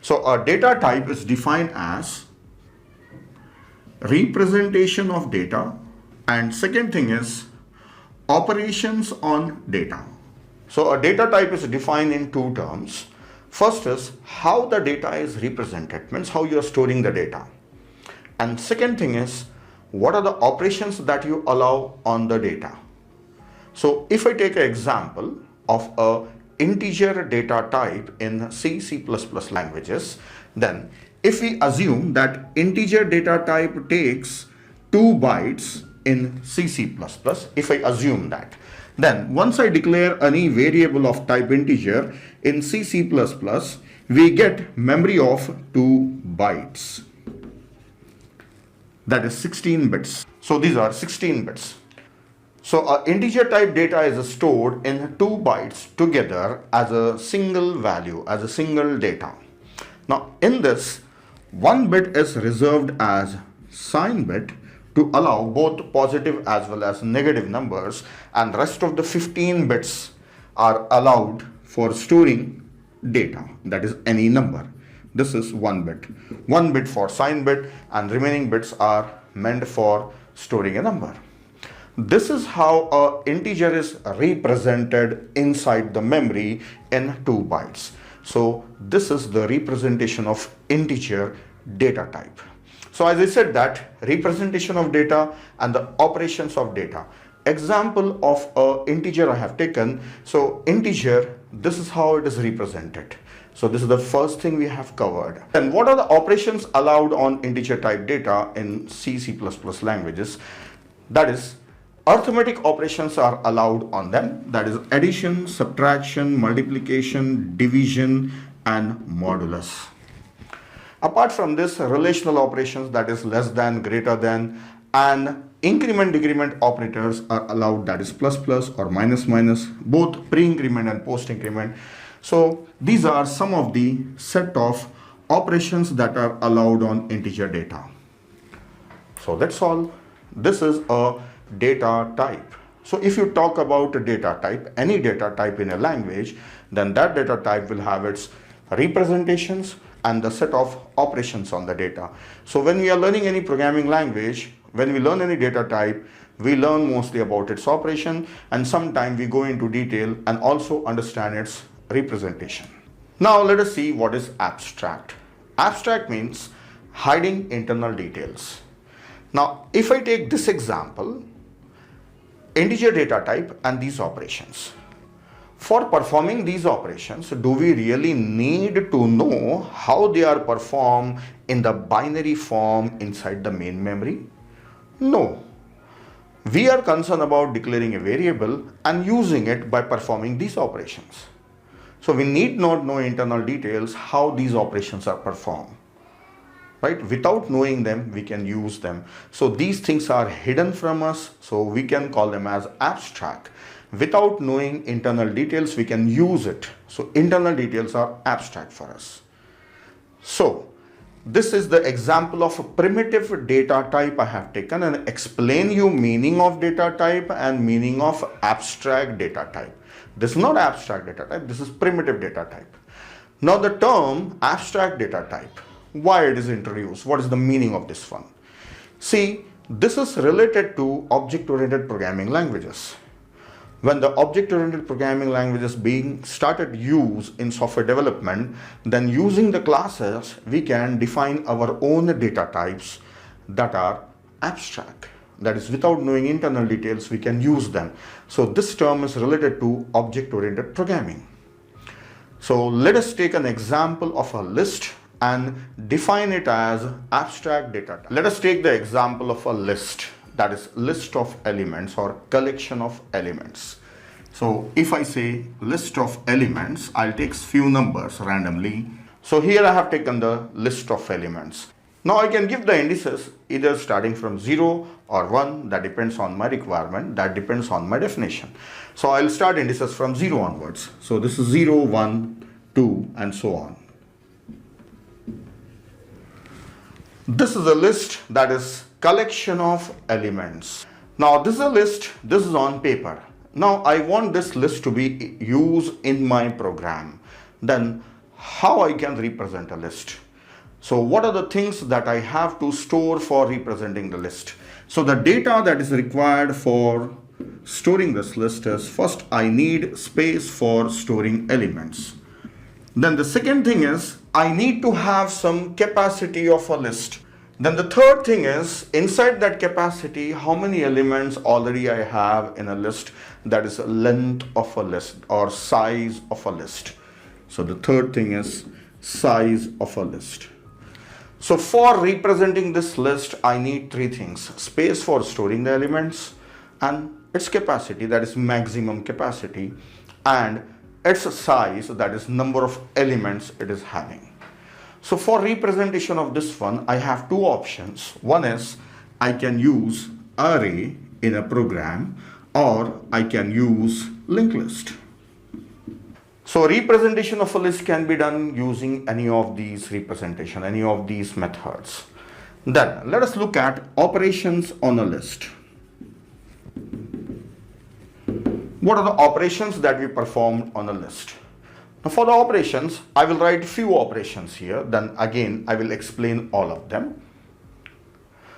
So a data type is defined as representation of data, and second thing is operations on data. So a data type is defined in two terms. First is how the data is represented, means how you are storing the data. And second thing is what are the operations that you allow on the data. So if I take an example of a integer data type in C, C++ languages, then if we assume that integer data type takes 2 bytes in C, C++, if I assume that, then once I declare any variable of type integer in C, C++, we get memory of 2 bytes. That is 16 bits. So these are 16 bits. So integer type data is stored in 2 bytes together as a single value, as a single data. Now in this, 1 bit is reserved as sign bit to allow both positive as well as negative numbers, and rest of the 15 bits are allowed for storing data, that is any number. This is 1 bit. 1 bit for sign bit, and remaining bits are meant for storing a number. This is how an integer is represented inside the memory in 2 bytes. So this is the representation of integer data type. So as I said, that representation of data and the operations of data. Example of a integer I have taken. So integer, this is how it is represented. So this is the first thing we have covered. And what are the operations allowed on integer type data in C++ languages? That is, arithmetic operations are allowed on them. That is addition, subtraction, multiplication, division, and modulus. Apart from this, relational operations, that is less than, greater than, and increment decrement operators are allowed, that is plus plus or minus minus, both pre-increment and post-increment. So these are some of the set of operations that are allowed on integer data. So that's all. This is a data type. So if you talk about a data type, any data type in a language, then that data type will have its representations and the set of operations on the data. So when we are learning any programming language, when we learn any data type, we learn mostly about its operation, and sometimes we go into detail and also understand its representation. Now let us see what is abstract. Abstract means hiding internal details. Now if I take this example, integer data type and these operations. For performing these operations, do we really need to know how they are performed in the binary form inside the main memory? No. We are concerned about declaring a variable and using it by performing these operations. So we need not know internal details how these operations are performed. Right? Without knowing them, we can use them. So these things are hidden from us, so we can call them as abstract. Without knowing internal details, we can use it. So internal details are abstract for us. So this is the example of a primitive data type I have taken and explain you meaning of data type and meaning of abstract data type. This is not abstract data type, this is primitive data type. Now the term abstract data type, why it is introduced, what is the meaning of this one? See, this is related to object-oriented programming languages. When the object-oriented programming languages being started use in software development, then using the classes, we can define our own data types that are abstract. That is, without knowing internal details, we can use them. So this term is related to object-oriented programming. So let us take an example of a list and define it as abstract data type. Let us take the example of a list. That is list of elements or collection of elements. So if I say list of elements, I'll take few numbers randomly. So here I have taken the list of elements. Now I can give the indices either starting from 0 or 1, that depends on my requirement, that depends on my definition. So I'll start indices from 0 onwards. So this is 0, 1, 2 and so on. This is a list, that is collection of elements. Now this is a list, this is on paper. Now I want this list to be used in my program. Then how I can represent a list? So what are the things that I have to store for representing the list? So the data that is required for storing this list is, first I need space for storing elements. Then the second thing is I need to have some capacity of a list. Then the third thing is inside that capacity, how many elements already I have in a list, that is length of a list or size of a list. So the third thing is size of a list. So for representing this list, I need three things: space for storing the elements, and its capacity, that is maximum capacity, and its size, that is number of elements it is having. So for representation of this one, I have two options. One is I can use array in a program, or I can use linked list. So representation of a list can be done using any of these representation, any of these methods. Then let us look at operations on a list. What are the operations that we performed on a list? Now for the operations, I will write few operations here, then again I will explain all of them.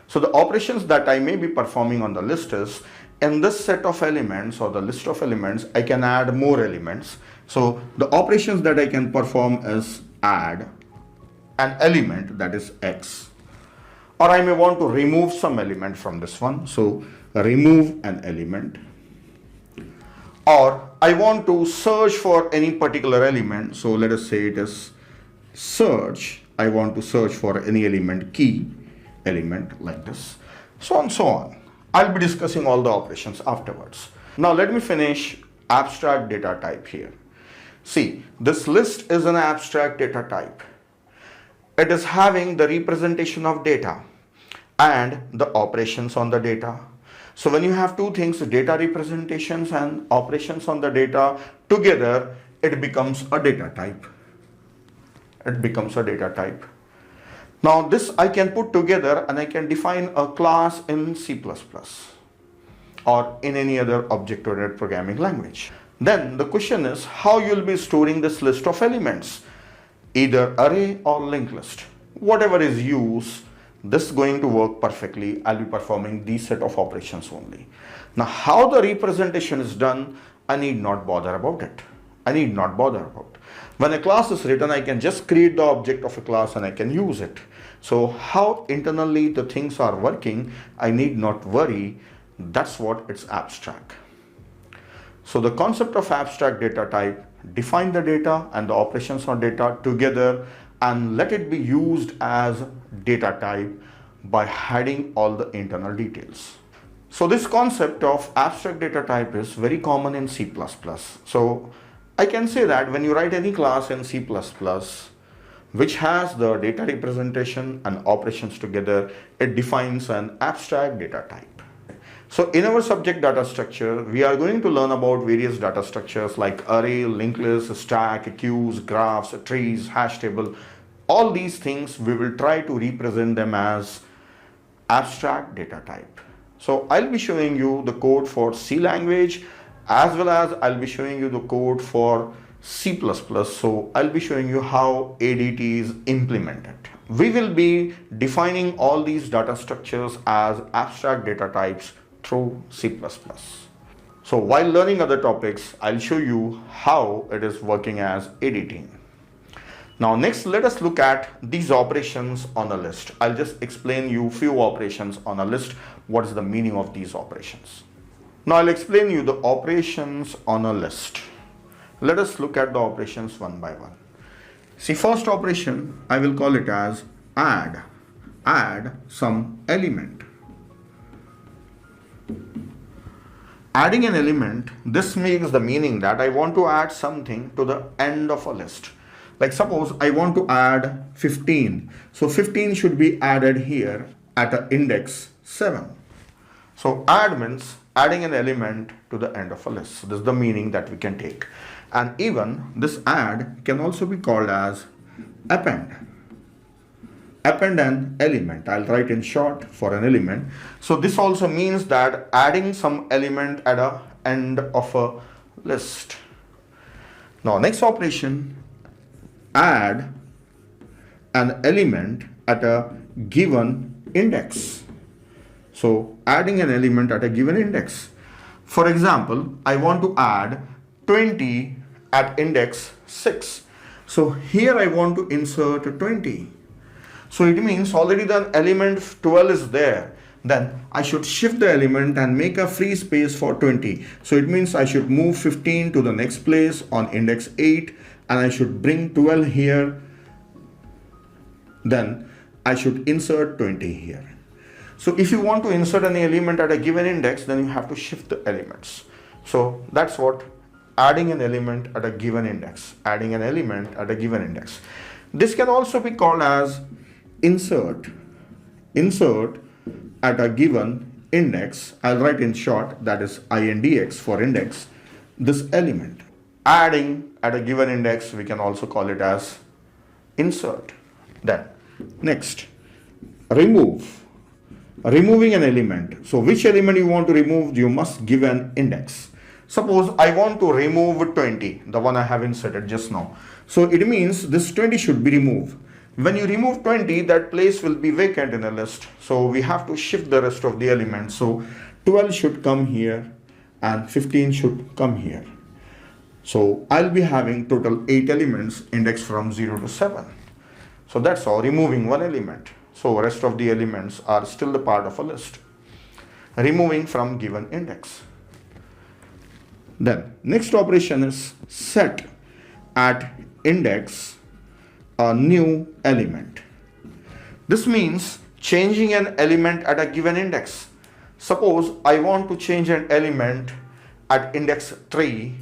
So the operations that I may be performing on the list is, in this set of elements or the list of elements, I can add more elements. So the operations that I can perform is add an element, that is X, or I may want to remove some element from this one. So remove an element, or I want to search for any particular element. So let us say it is search. I want to search for any element, key element, like this, so on, so on. I'll be discussing all the operations afterwards. Now let me finish abstract data type here. See, this list is an abstract data type. It is having the representation of data and the operations on the data. So when you have two things, data representations and operations on the data together, it becomes a data type. It becomes a data type. Now this I can put together and I can define a class in C++ or in any other object-oriented programming language. Then the question is how you'll be storing this list of elements, either array or linked list. Whatever is used, this is going to work perfectly. I'll be performing these set of operations only. Now how the representation is done, I need not bother about it. I need not bother about. When a class is written, I can just create the object of a class and I can use it. So how internally the things are working, I need not worry. That's what it's abstract. So the concept of abstract data type, define the data and the operations on data together and let it be used as data type by hiding all the internal details. So this concept of abstract data type is very common in C++. So I can say that when you write any class in C++, which has the data representation and operations together, it defines an abstract data type. So in our subject data structure, we are going to learn about various data structures like array, linked list, stack, queues, graphs, trees, hash table. All these things we will try to represent them as abstract data type. So I'll be showing you the code for C language as well as I'll be showing you the code for C++. So I'll be showing you how ADT is implemented. We will be defining all these data structures as abstract data types through C++. So while learning other topics, I'll show you how it is working as ADT. Now next, let us look at these operations on a list. I'll just explain you few operations on a list. What is the meaning of these operations? Now I'll explain you the operations on a list. Let us look at the operations one by one. See, first operation, I will call it as add. Add some element. Adding an element, this makes the meaning that I want to add something to the end of a list. Like suppose I want to add 15. So 15 should be added here at an index 7. So add means adding an element to the end of a list. So this is the meaning that we can take. And even this add can also be called as append. Append an element. I'll write in short for an element. So this also means that adding some element at the end of a list. Now next operation, add an element at a given index. So adding an element at a given index. For example, I want to add 20 at index 6. So here I want to insert 20. So it means already the element 12 is there. Then I should shift the element and make a free space for 20. So it means I should move 15 to the next place on index 8 and I should bring 12 here. Then I should insert 20 here. So if you want to insert any element at a given index, then you have to shift the elements. So that's what adding an element at a given index. Adding an element at a given index. This can also be called as insert. Insert at a given index. I'll write in short, that is INDX for index, this element. Adding at a given index, we can also call it as insert. Then next, remove. Removing an element. So which element you want to remove, you must give an index. Suppose I want to remove 20, the one I have inserted just now. So it means this 20 should be removed. When you remove 20, that place will be vacant in a list. So we have to shift the rest of the elements. So 12 should come here and 15 should come here. So I'll be having total 8 elements indexed from 0 to 7. So that's all, removing one element. So rest of the elements are still the part of a list. Removing from given index. Then next operation is set at index a new element. This means changing an element at a given index. Suppose I want to change an element at index 3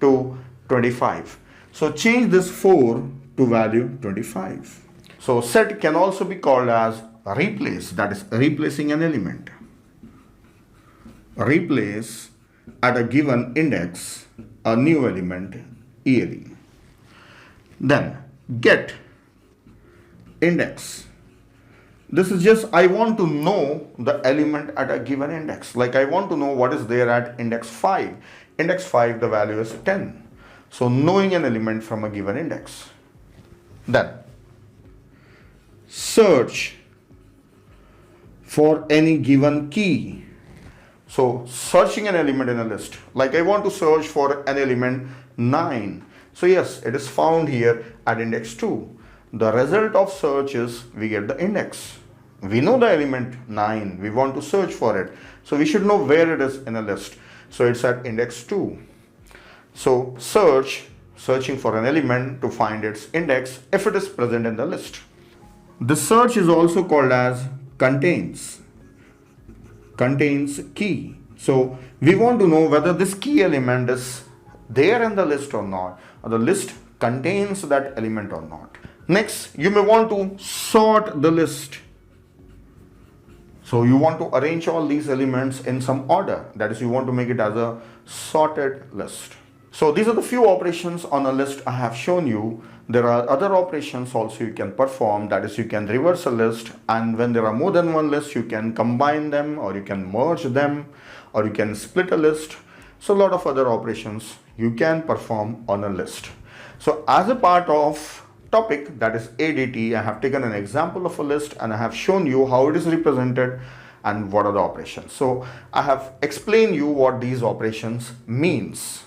to 25. So change this 4 to value 25. So set can also be called as replace, that is replacing an element. Replace at a given index a new element ELE. Then get index. This is just I want to know the element at a given index. Like I want to know what is there at index 5. Index 5, the value is 10. So knowing an element from a given index. Then search for any given key. So searching an element in a list. Like I want to search for an element 9. So yes, it is found here at index 2. The result of search is we get the index. We know the element 9. We want to search for it. So we should know where it is in a list. So it's at index 2. So searching for an element to find its index if it is present in the list. The search is also called as contains key. So we want to know whether this key element is there in the list or not, or the list contains that element or not. Next, you may want to sort the list. So you want to arrange all these elements in some order. That is, you want to make it as a sorted list. So these are the few operations on a list I have shown you. There are other operations also you can perform. That is, you can reverse a list, and when there are more than one list, you can combine them, or you can merge them, or you can split a list. So a lot of other operations you can perform on a list. So as a part of topic, that is ADT, I have taken an example of a list and I have shown you how it is represented and what are the operations. So I have explained you what these operations means.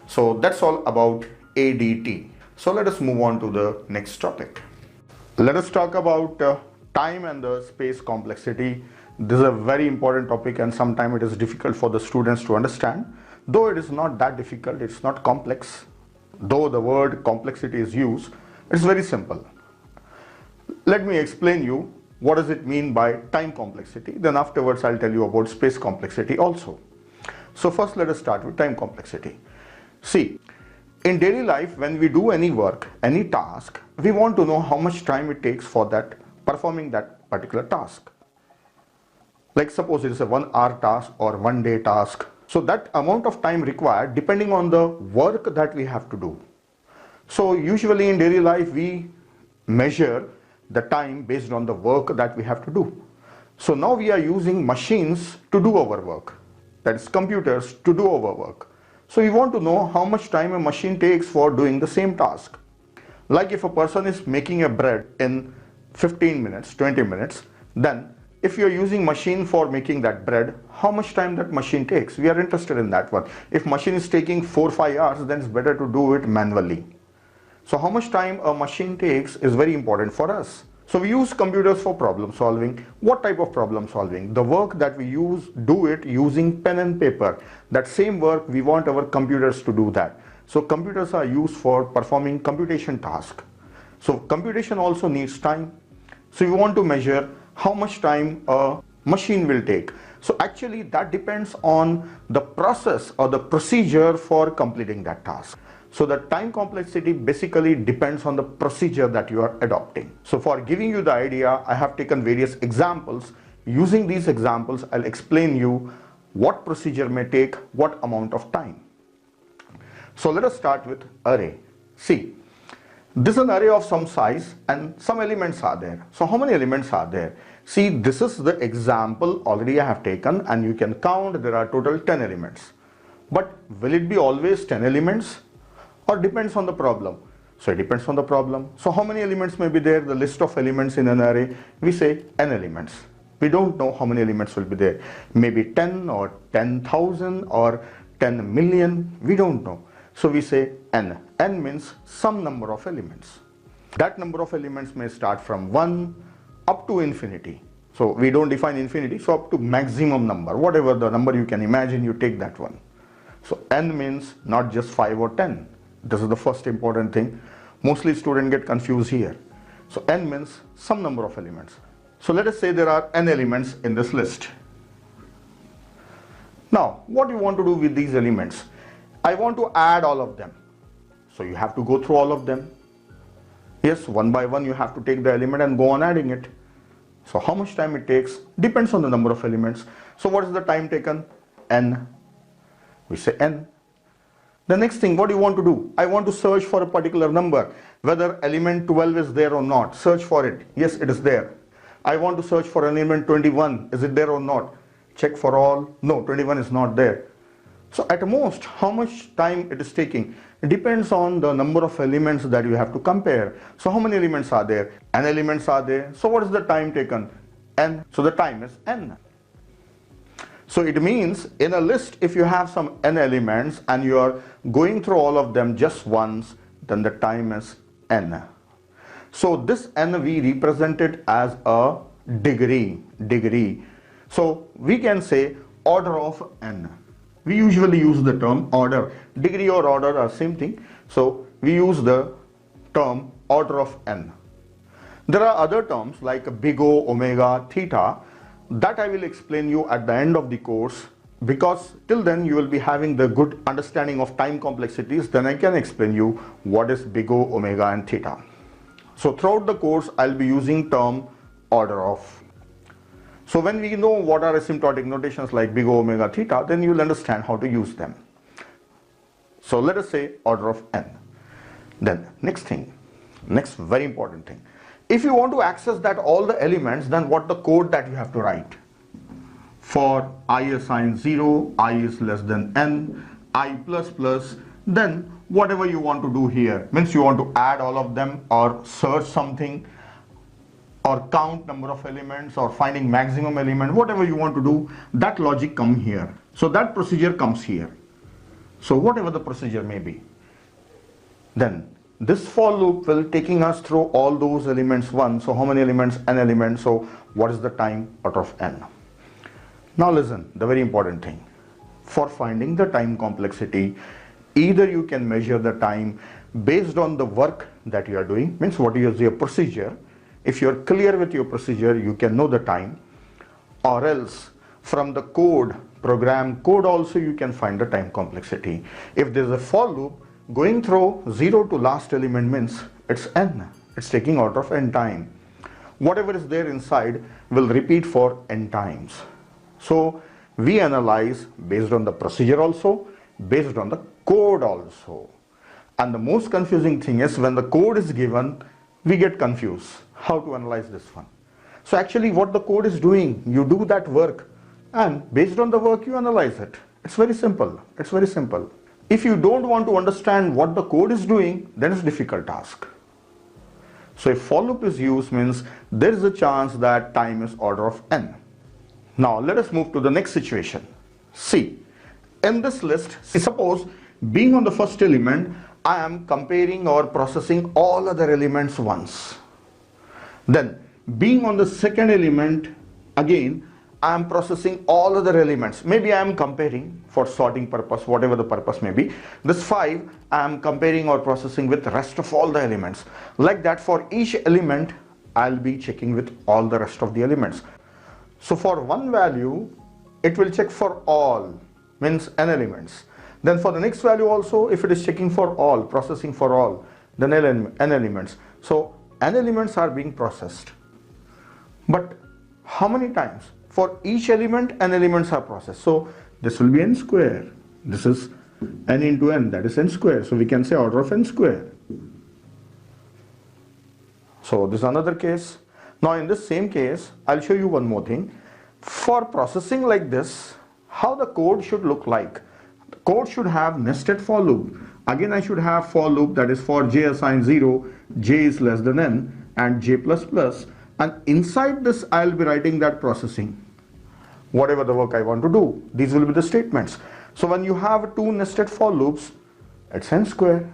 So that's all about ADT. So let us move on to the next topic. Let us talk about time and the space complexity. This is a very important topic, and sometimes it is difficult for the students to understand. Though it is not that difficult, it's not complex. Though the word complexity is used, it's very simple. Let me explain you what does it mean by time complexity. Then afterwards I'll tell you about space complexity also. So first let us start with time complexity. See, in daily life, when we do any work, any task, we want to know how much time it takes for that performing that particular task. Like suppose it is a 1 hour task or 1 day task. So that amount of time required depending on the work that we have to do. So usually in daily life we measure the time based on the work that we have to do. So now we are using machines to do our work, that is computers to do our work. So we want to know how much time a machine takes for doing the same task. Like if a person is making a bread in 15 minutes, 20 minutes, then if you are using machine for making that bread, how much time that machine takes? We are interested in that one. If machine is taking 4-5 hours, then it's better to do it manually. So how much time a machine takes is very important for us. So we use computers for problem solving. What type of problem solving? The work that we do it using pen and paper. That same work we want our computers to do that. So computers are used for performing computation task. So computation also needs time. So we want to measure how much time a machine will take. So actually that depends on the process or the procedure for completing that task. So the time complexity basically depends on the procedure that you are adopting. So for giving you the idea, I have taken various examples. Using these examples, I'll explain you what procedure may take what amount of time. So let us start with array. See, this is an array of some size and some elements are there. So how many elements are there? See, this is the example already I have taken, and you can count there are total 10 elements. But will it be always 10 elements or depends on the problem? So it depends on the problem. So how many elements may be there? The list of elements in an array, we say n elements. We don't know how many elements will be there. Maybe 10 or 10,000 or 10 million. We don't know. So we say n. N means some number of elements. That number of elements may start from 1 up to infinity. So we don't define infinity. So up to maximum number. Whatever the number you can imagine, you take that one. So n means not just 5 or 10. This is the first important thing. Mostly students get confused here. So n means some number of elements. So let us say there are n elements in this list. Now, what you want to do with these elements? I want to add all of them. So you have to go through all of them. Yes, one by one you have to take the element and go on adding it. So how much time it takes depends on the number of elements. So what is the time taken? N. We say n. The next thing, what do you want to do? I want to search for a particular number, whether element 12 is there or not. Search for it. Yes, it is there. I want to search for element 21. Is it there or not? Check for all. No, 21 is not there. So at most, how much time it is taking? It depends on the number of elements that you have to compare. So how many elements are there? N elements are there. So what is the time taken? N. So the time is n. So it means in a list, if you have some n elements and you are going through all of them just once, then the time is n. So this n we represent it as a degree. So we can say order of n. We usually use the term order. Degree or order are same thing. So we use the term order of n. There are other terms like big O, omega, theta. That I will explain you at the end of the course, because till then you will be having the good understanding of time complexities. Then I can explain you what is big O, omega and theta. So throughout the course I'll be using term order of. So when we know what are asymptotic notations like big O, omega, theta, then you will understand how to use them. So let us say order of n. Then next very important thing. If you want to access that all the elements, then what the code that you have to write? For I assigned 0, I is less than n, I plus plus, then whatever you want to do here, means you want to add all of them or search something or count number of elements or finding maximum element, whatever you want to do, that logic come here. So that procedure comes here. So whatever the procedure may be, then this for loop will taking us through all those elements one. So how many elements? N elements. So what is the time out of n? Now listen, the very important thing. For finding the time complexity, either you can measure the time based on the work that you are doing, means what is your procedure. If you are clear with your procedure, you can know the time, or else from the code, program code also you can find the time complexity. If there is a for loop, going through 0 to last element means it's n. It's taking order of n time. Whatever is there inside will repeat for n times. So we analyze based on the procedure also, based on the code also. And the most confusing thing is when the code is given, we get confused how to analyze this one. So actually what the code is doing, you do that work and based on the work you analyze it. It's very simple. It's very simple. If you don't want to understand what the code is doing, then it's a difficult task. So if for loop is used means there is a chance that time is order of n. Now let us move to the next situation. See, in this list, suppose being on the first element, I am comparing or processing all other elements once. Then being on the second element, again I am processing all other elements. Maybe I am comparing for sorting purpose, whatever the purpose may be. This 5 I am comparing or processing with the rest of all the elements. Like that, for each element I'll be checking with all the rest of the elements. So for one value it will check for all, means n elements. Then for the next value also, if it is checking for all, processing for all, then n elements. So n elements are being processed. But how many times? For each element, n elements are processed. So this will be n square. This is n into n, that is n square. So we can say order of n square. So this is another case. Now in this same case, I'll show you one more thing. For processing like this, how the code should look like. The code should have nested for loop. Again, I should have for loop that is for j assigned 0, j is less than n, and j plus plus. And inside this, I'll be writing that processing. Whatever the work I want to do, these will be the statements. So when you have two nested for loops, it's n square.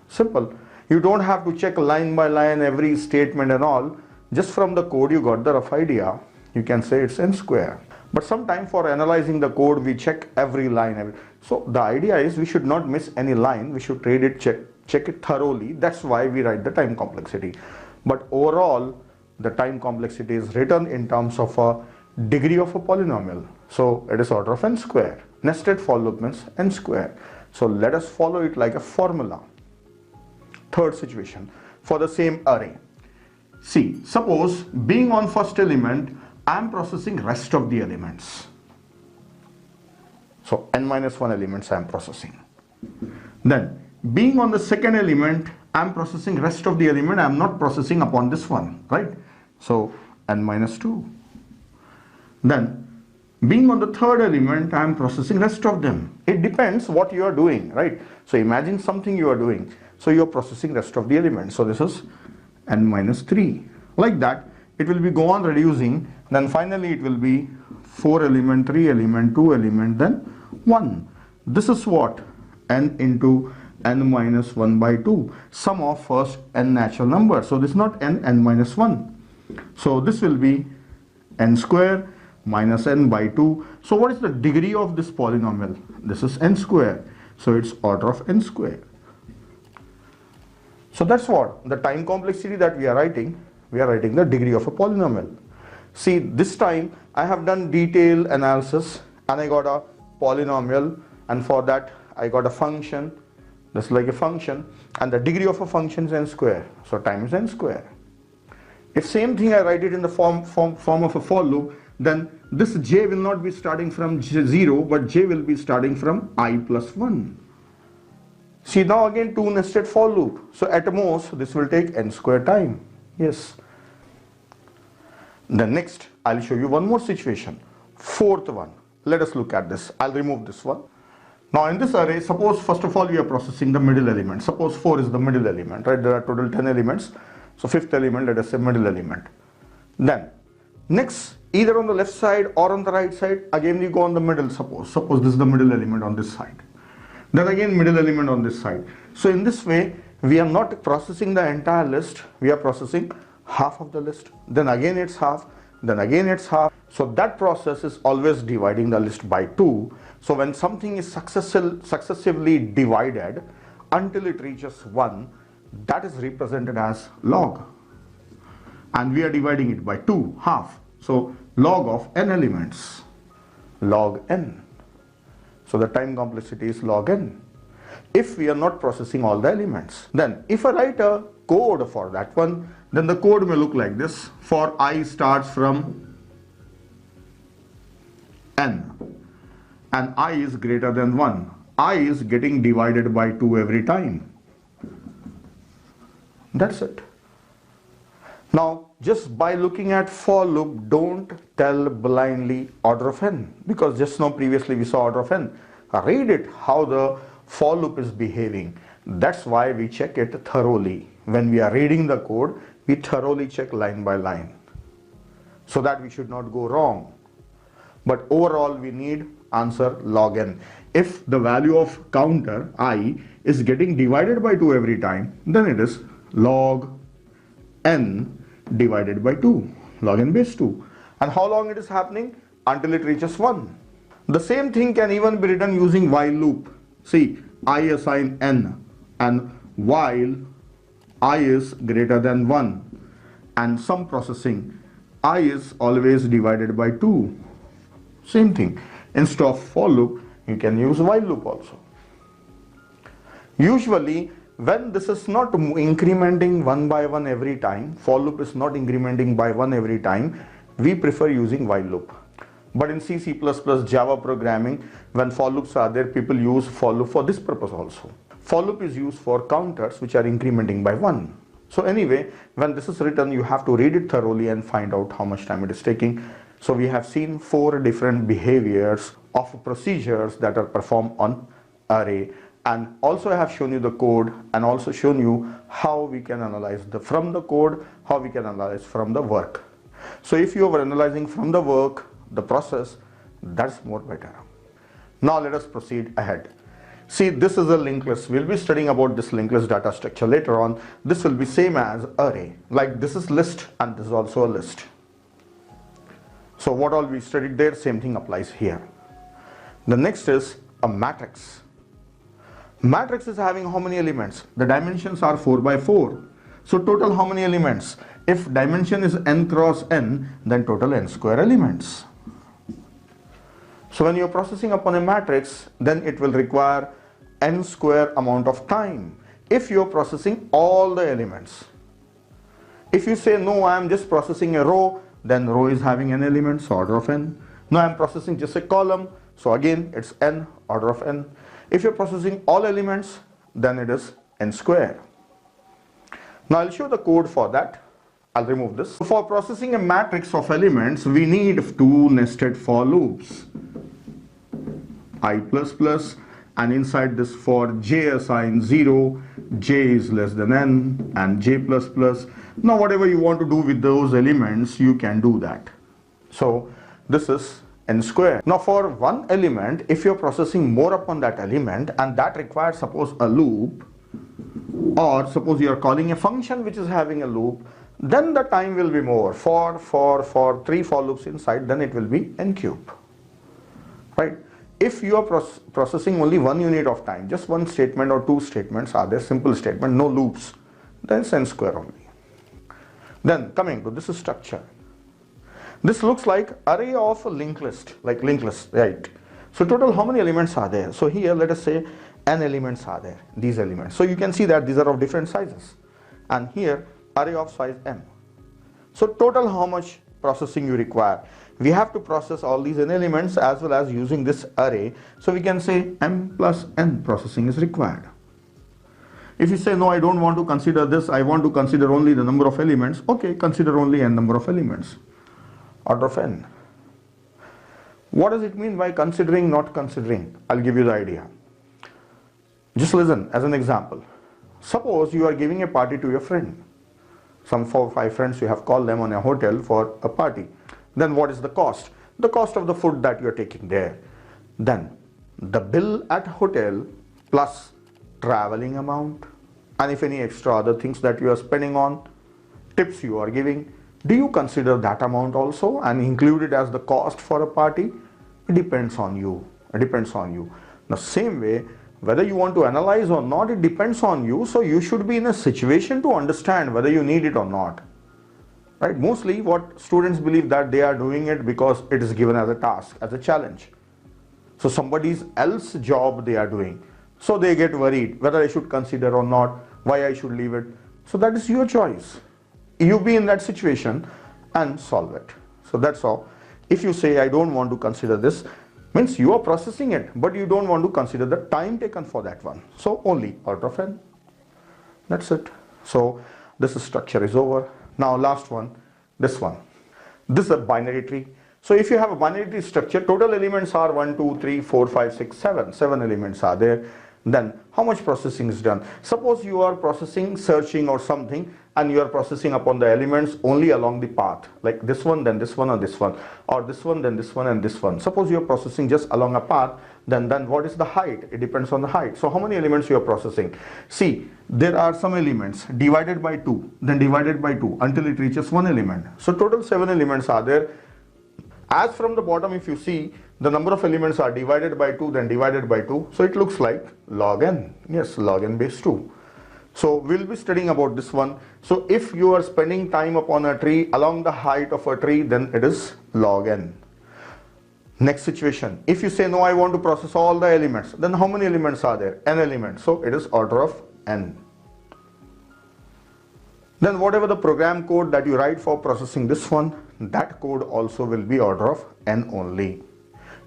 Simple. You don't have to check line by line every statement and all. Just from the code, you got the rough idea. You can say it's n square. But sometime for analyzing the code, we check every line. So the idea is we should not miss any line. We should read it, check it thoroughly. That's why we write the time complexity. But overall, the time complexity is written in terms of a degree of a polynomial. So it is order of n square. Nested for loop means n square. So let us follow it like a formula. Third situation for the same array. See, suppose being on first element, I am processing rest of the elements. So n minus 1 elements I am processing. Then being on the second element, I am processing rest of the element. I am not processing upon this one, right? So n minus 2. Then being on the third element, I am processing rest of them. It depends what you are doing, right? So imagine something you are doing. So you are processing rest of the elements. So this is n minus 3. Like that, it will be go on reducing. Then finally it will be 4 element, 3 element, 2 element, then 1. This is what? N into n minus 1 by 2. Sum of first n natural numbers. So this is not n minus 1. So this will be n square minus n by 2. So what is the degree of this polynomial? This is n square. So it's order of n square. So that's what the time complexity that we are writing. We are writing the degree of a polynomial. See, this time I have done detailed analysis and I got a polynomial, and for that I got a function. That's like a function, and the degree of a function is n square. So time is n square. If same thing I write it in the form of a for loop, then this j will not be starting from 0, but j will be starting from I plus 1. See, now again two nested for loop. So at most this will take n square time. Yes. Then next I'll show you one more situation. Fourth one. Let us look at this. I'll remove this one. Now in this array, suppose first of all we are processing the middle element. Suppose 4 is the middle element, right? There are total 10 elements. So fifth element, let us say middle element. Then next, either on the left side or on the right side, again we go on the middle. Suppose this is the middle element on this side. Then again middle element on this side. So in this way, we are not processing the entire list. We are processing half of the list. Then again it's half. Then again it's half. So that process is always dividing the list by 2. So when something is successively divided until it reaches 1, that is represented as log. And we are dividing it by 2, half. So log of n elements. Log n. So the time complexity is log n. If we are not processing all the elements. Then if I write a code for that one, then the code may look like this. For I starts from n and I is greater than 1. I is getting divided by 2 every time. That's it. Now just by looking at for loop, don't tell blindly order of n, because just now previously we saw order of n. Read it how the for loop is behaving. That's why we check it thoroughly. When we are reading the code, we thoroughly check line by line so that we should not go wrong. But overall we need answer log n. If the value of counter I is getting divided by 2 every time, then it is log n divided by 2, log n base 2. And how long it is happening? Until it reaches 1. The same thing can even be written using while loop. See, I assign n and while I is greater than 1 and some processing, I is always divided by 2. Same thing. Instead of for loop, you can use while loop also. Usually, when this is not incrementing 1 by 1 every time, for loop is not incrementing by 1 every time, we prefer using while loop. But in C, C++, Java programming, when for loops are there, people use for loop for this purpose also. For loop is used for counters which are incrementing by 1. So anyway, when this is written, you have to read it thoroughly and find out how much time it is taking. So we have seen 4 different behaviors of procedures that are performed on array, and also I have shown you the code and also shown you how we can analyze from the code, how we can analyze from the work. So if you are analyzing from the work, the process, that's more better. Now let us proceed ahead. See, this is a linked list. We'll be studying about this linked list data structure later on. This will be same as array. Like this is list and this is also a list. So what all we studied there, same thing applies here. The next is a matrix. Matrix is having how many elements? The dimensions are 4 by 4. So total how many elements? If dimension is n cross n, then total n square elements. So when you are processing upon a matrix, then it will require n square amount of time if you are processing all the elements. If you say no, I am just processing a row, then row is having n elements, order of n. No, I am processing just a column, so again it's n, order of n. If you're processing all elements, then it is n square. Now I'll show the code for that. I'll remove this. For processing a matrix of elements, we need two nested for loops. I++, and inside this for j assign 0, j is less than n, and j++. Now whatever you want to do with those elements, you can do that. So this is n square. Now for one element, if you're processing more upon that element and that requires suppose a loop, or suppose you are calling a function which is having a loop, then the time will be more. For 3 for loops inside, then it will be n cube, right? If you are processing only one unit of time, just one statement or two statements are there, simple statement, no loops, then it's n square only. Then coming to this structure. This looks like array of a linked list, like linked list, right? So total how many elements are there? So here let us say n elements are there, these elements. So you can see that these are of different sizes. And here array of size m. So total how much processing you require? We have to process all these n elements as well as using this array. So we can say m plus n processing is required. If you say no, I don't want to consider this, I want to consider only the number of elements, okay, consider only n number of elements, order of n. What does it mean by considering, not considering? I'll give you the idea. Just listen as an example. Suppose you are giving a party to your friend. Some 4 or 5 friends, you have called them on a hotel for a party. Then what is the cost? The cost of the food that you are taking there. Then the bill at hotel plus traveling amount, and if any extra other things that you are spending on, tips you are giving, do you consider that amount also and include it as the cost for a party? It depends on you. It depends on you. The same way, whether you want to analyze or not, it depends on you. So you should be in a situation to understand whether you need it or not. Right? Mostly what students believe that they are doing it because it is given as a task, as a challenge. So somebody's else job they are doing. So they get worried whether I should consider or not, why I should leave it. So that is your choice. You be in that situation and solve it. So that's all. If you say I don't want to consider this, means you are processing it, but you don't want to consider the time taken for that one. So only order of n. That's it. So this structure is over. Now last one, this one. This is a binary tree. So if you have a binary tree structure, total elements are 1, 2, 3, 4, 5, 6, 7. 7 elements are there. Then how much processing is done? Suppose you are processing, searching or something, and you are processing upon the elements only along the path, like this one, then this one, or this one, or this one, then this one, and this one. Suppose you are processing just along a path, then what is the height? It depends on the height. So how many elements you are processing? See, there are some elements divided by 2, then divided by 2 until it reaches 1 element. So total 7 elements are there. As from the bottom, if you see, the number of elements are divided by 2, then divided by 2. So it looks like log n. Yes, log n base 2. So we'll be studying about this one. So if you are spending time upon a tree along the height of a tree, then it is log n. Next situation, if you say no, I want to process all the elements, then how many elements are there? N elements. So it is order of n. Then whatever the program code that you write for processing this one, that code also will be order of n only,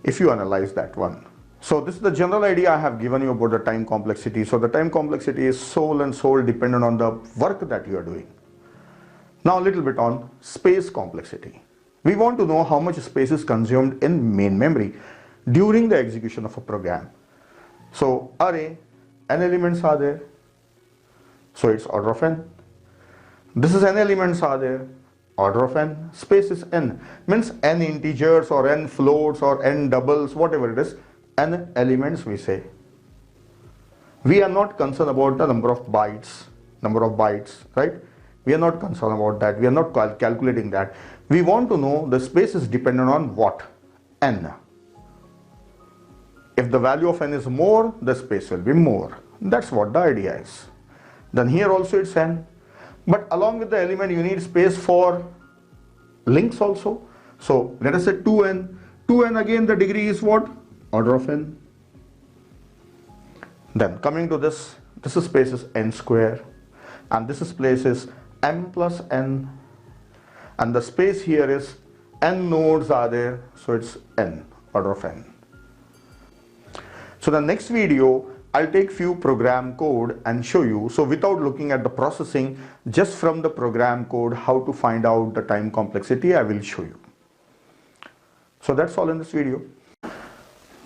if you analyze that one. So this is the general idea I have given you about the time complexity. So the time complexity is soul and soul dependent on the work that you are doing. Now a little bit on space complexity. We want to know how much space is consumed in main memory during the execution of a program. So array, n elements are there, so it's order of n. This is n elements are there, order of n. Space is n, means n integers or n floats or n doubles, whatever it is, n elements we say. We are not concerned about the number of bytes, right? We are not concerned about that. We are not calculating that. We want to know the space is dependent on what? N. If the value of n is more, the space will be more. That's what the idea is. Then here also it's n. But along with the element, you need space for links also. So let us say 2n. 2n again, the degree is what? Order of n. Then coming to this is space is n square, and this is place is m plus n, and the space here is n nodes are there, so it's n, order of n. So the next video I'll take few program code and show you, so without looking at the processing, just from the program code how to find out the time complexity I will show you. So that's all in this video.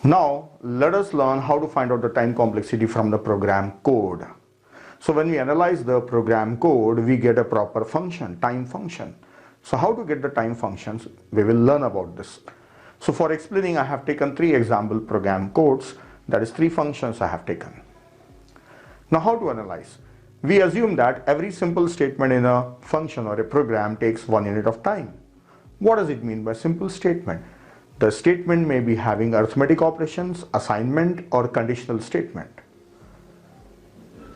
Now let us learn how to find out the time complexity from the program code. So when we analyze the program code, we get a proper function, time function. So how to get the time functions, we will learn about this. So for explaining, I have taken 3 example program codes, that is 3 functions I have taken. Now how to analyze? We assume that every simple statement in a function or a program takes 1 unit of time. What does it mean by simple statement? The statement may be having arithmetic operations, assignment, or conditional statement.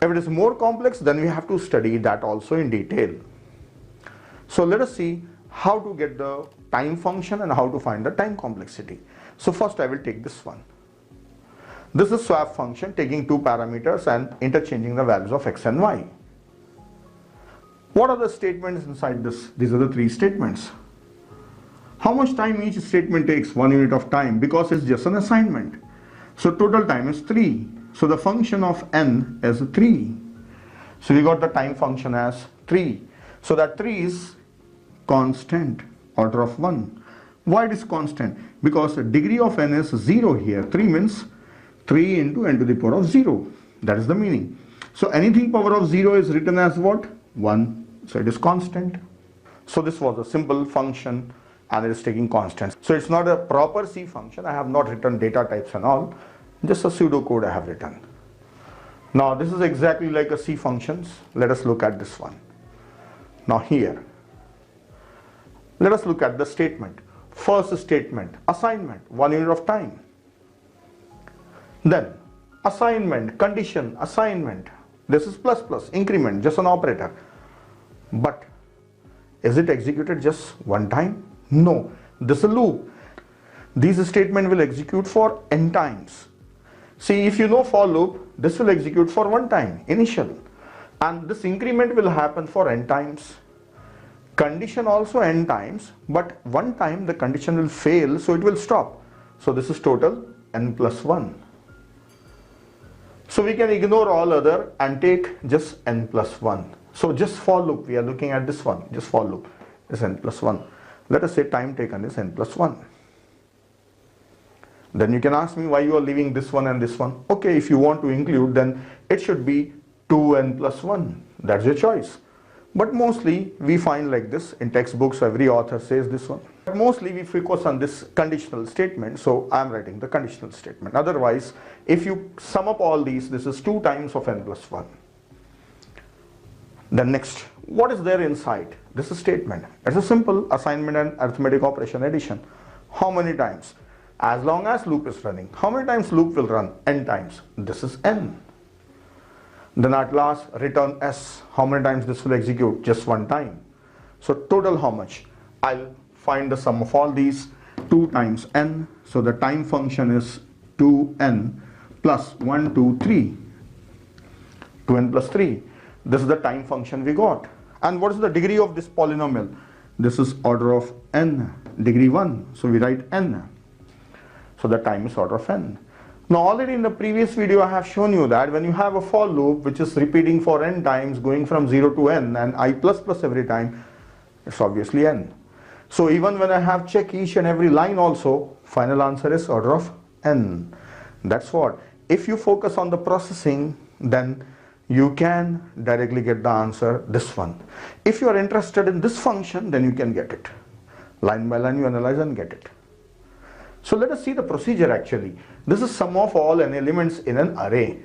If it is more complex, then we have to study that also in detail. So let us see how to get the time function and how to find the time complexity. So first I will take this one. This is swap function taking 2 parameters and interchanging the values of x and y. What are the statements inside this? These are the 3 statements. How much time each statement takes? 1 unit of time, because it's just an assignment. So total time is 3. So the function of n is 3. So we got the time function as 3. So that 3 is constant, order of 1. Why it is constant? Because the degree of n is 0 here. 3 means 3 into n to the power of 0. That is the meaning. So anything power of 0 is written as what? 1. So it is constant. So this was a simple function and it is taking constants. So it's not a proper C function. I have not written data types and all. Just a pseudo code I have written. Now this is exactly like a C functions. Let us look at this one. Now here, let us look at the statement. First statement, assignment, 1 unit of time. Then assignment, condition, assignment. This is plus plus, increment, just an operator. But is it executed just one time? No, this is a loop. These statement will execute for n times. See, if you know for loop, this will execute for one time, initial. And this increment will happen for n times. Condition also n times, but one time the condition will fail, so it will stop. So this is total n plus 1. So we can ignore all other and take just n plus 1. So just for loop, we are looking at this one, just for loop is n plus 1. Let us say time taken is n plus 1. Then you can ask me why you are leaving this one and this one. Okay, if you want to include, then it should be 2n plus 1. That's your choice. But mostly we find like this in textbooks, every author says this one. But mostly we focus on this conditional statement, so I am writing the conditional statement. Otherwise, if you sum up all these, this is 2 times of n plus 1. Then next, what is there inside? This is statement. It's a simple assignment and arithmetic operation, addition. How many times? As long as loop is running. How many times loop will run? N times. This is n. Then at last, return s. How many times this will execute? Just one time. So total how much? I'll find the sum of all these. 2 times n. So the time function is 2n plus 1, 2, 3. 2n plus 3. This is the time function we got. And what is the degree of this polynomial? This is order of n, degree 1. So we write n. So the time is order of n. Now already in the previous video I have shown you that when you have a for loop which is repeating for n times going from 0 to n and I plus plus every time, it's obviously n. So even when I have check each and every line also, final answer is order of n. That's what. if you focus on the processing, then you can directly get the answer, this one. If you are interested in this function, then you can get it. Line by line you analyze and get it. So let us see the procedure actually. This is sum of all n elements in an array.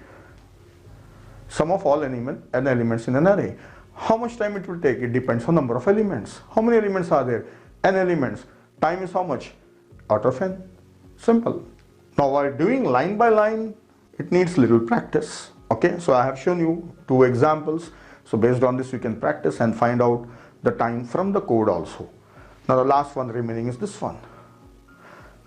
Sum of all n elements in an array. How much time it will take? It depends on number of elements. How many elements are there? N elements. Time is how much? Out of n. Simple. Now while doing line by line, it needs little practice. Okay, so I have shown you 2 examples. So based on this you can practice and find out the time from the code also. Now the last one remaining is this one.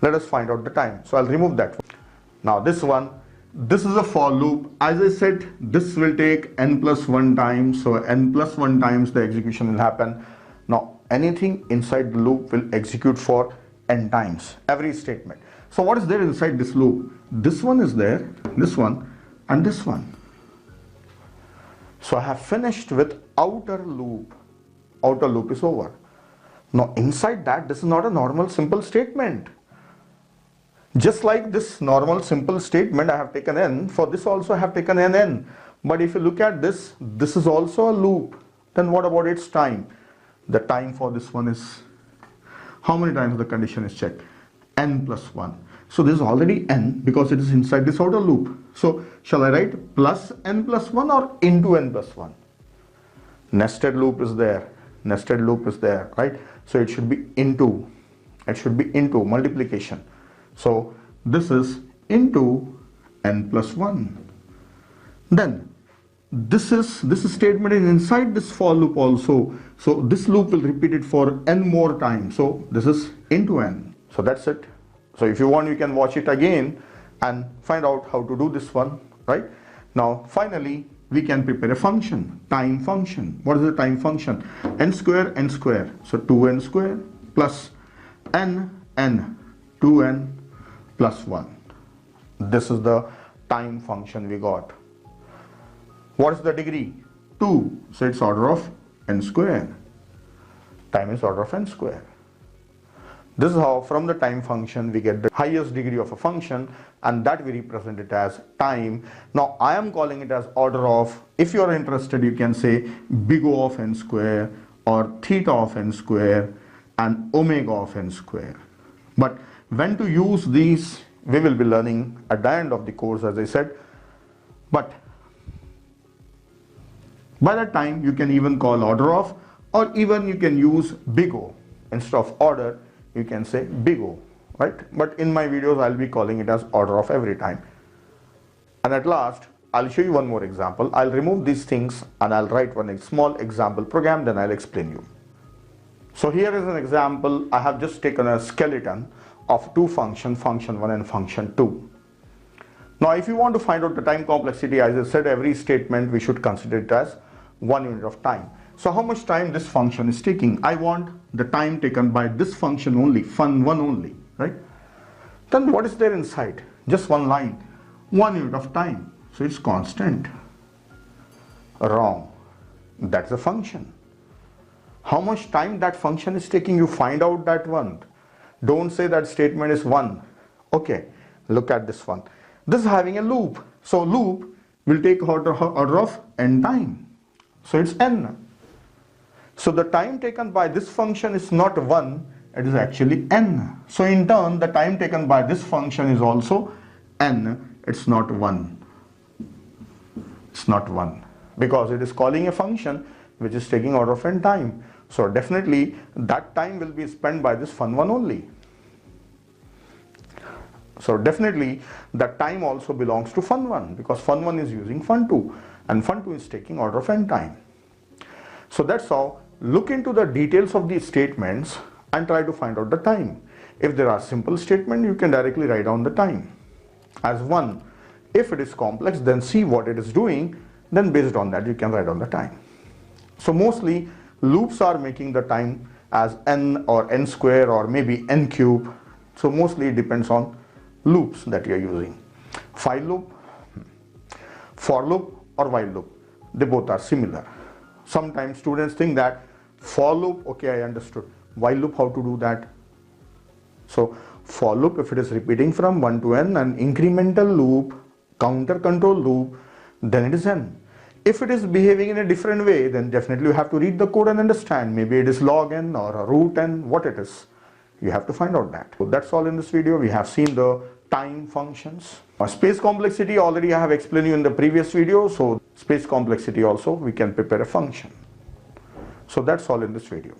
Let us find out the time. So I'll remove that one. Now this one, this is a for loop. As I said, this will take n plus 1 times. So n plus 1 times the execution will happen. Now anything inside the loop will execute for n times, every statement. So what is there inside this loop? This one is there, this one and this one. So I have finished with outer loop. Outer loop is over. Now inside that, this is not a normal simple statement. Just like this normal simple statement, I have taken n. For this also I have taken n. But if you look at this, this is also a loop. Then what about its time? The time for this one is, how many times the condition is checked? N plus 1. So this is already n because it is inside this outer loop. So shall I write plus n plus 1 or into n plus 1? Nested loop is there. Nested loop is there, right? So it should be into. It should be into multiplication. So this is into n plus 1. Then this statement is inside this for loop also. So this loop will repeat it for n more times. So this is into n. So that's it. So if you want, you can watch it again and find out how to do this one, right? Now finally we can prepare a function, time function. What is the time function? N square, so 2n square plus n, 2n plus 1. This is the time function we got. What is the degree? 2, so it's order of n square. Time is order of n square. This is how from the time function we get the highest degree of a function, and that we represent it as time. Now I am calling it as order of. If you are interested, you can say big O of n square or theta of n square and omega of n square. But when to use these, we will be learning at the end of the course, as I said. But by that time you can even call order of, or even you can use big O. Instead of order, you can say big O, right? But in my videos I'll be calling it as order of every time. And at last I'll show you one more example. I'll remove these things and I'll write one small example program, then I'll explain you. So here is an example. I have just taken a skeleton of 2 functions, function 1 and function 2. Now if you want to find out the time complexity, as I said, every statement we should consider it as 1 unit of time. So how much time this function is taking? I want the time taken by this function only, fun1 only, right? Then what is there inside? Just one line, 1 unit of time. So it's constant. Wrong. That's a function. How much time that function is taking, you find out that one. Don't say that statement is 1. Okay, look at this one. This is having a loop. So loop will take order of n time. So it's n. So the time taken by this function is not 1, it is actually n. So in turn, the time taken by this function is also n. It's not 1. It's not 1 because it is calling a function which is taking order of n time. So definitely that time will be spent by this fun1 only. So definitely that time also belongs to fun1 because fun1 is using fun2 and fun2 is taking order of n time. So that's how. Look into the details of these statements and try to find out the time. If there are simple statements, you can directly write down the time as 1. If it is complex, then see what it is doing, then based on that you can write down the time. So mostly loops are making the time as n or n square or maybe n cube. So mostly it depends on loops that you are using. While loop, for loop or while loop, they both are similar. Sometimes students think that for loop, okay, I understood. While loop, how to do that? So for loop, if it is repeating from 1 to n, an incremental loop counter control loop, then it is n. If it is behaving in a different way, then definitely you have to read the code and understand. Maybe it is log n or a root n, what it is. You have to find out that. So that's all in this video. We have seen the time functions. Space complexity already I have explained you in the previous video. So space complexity also we can prepare a function. So that's all in this video.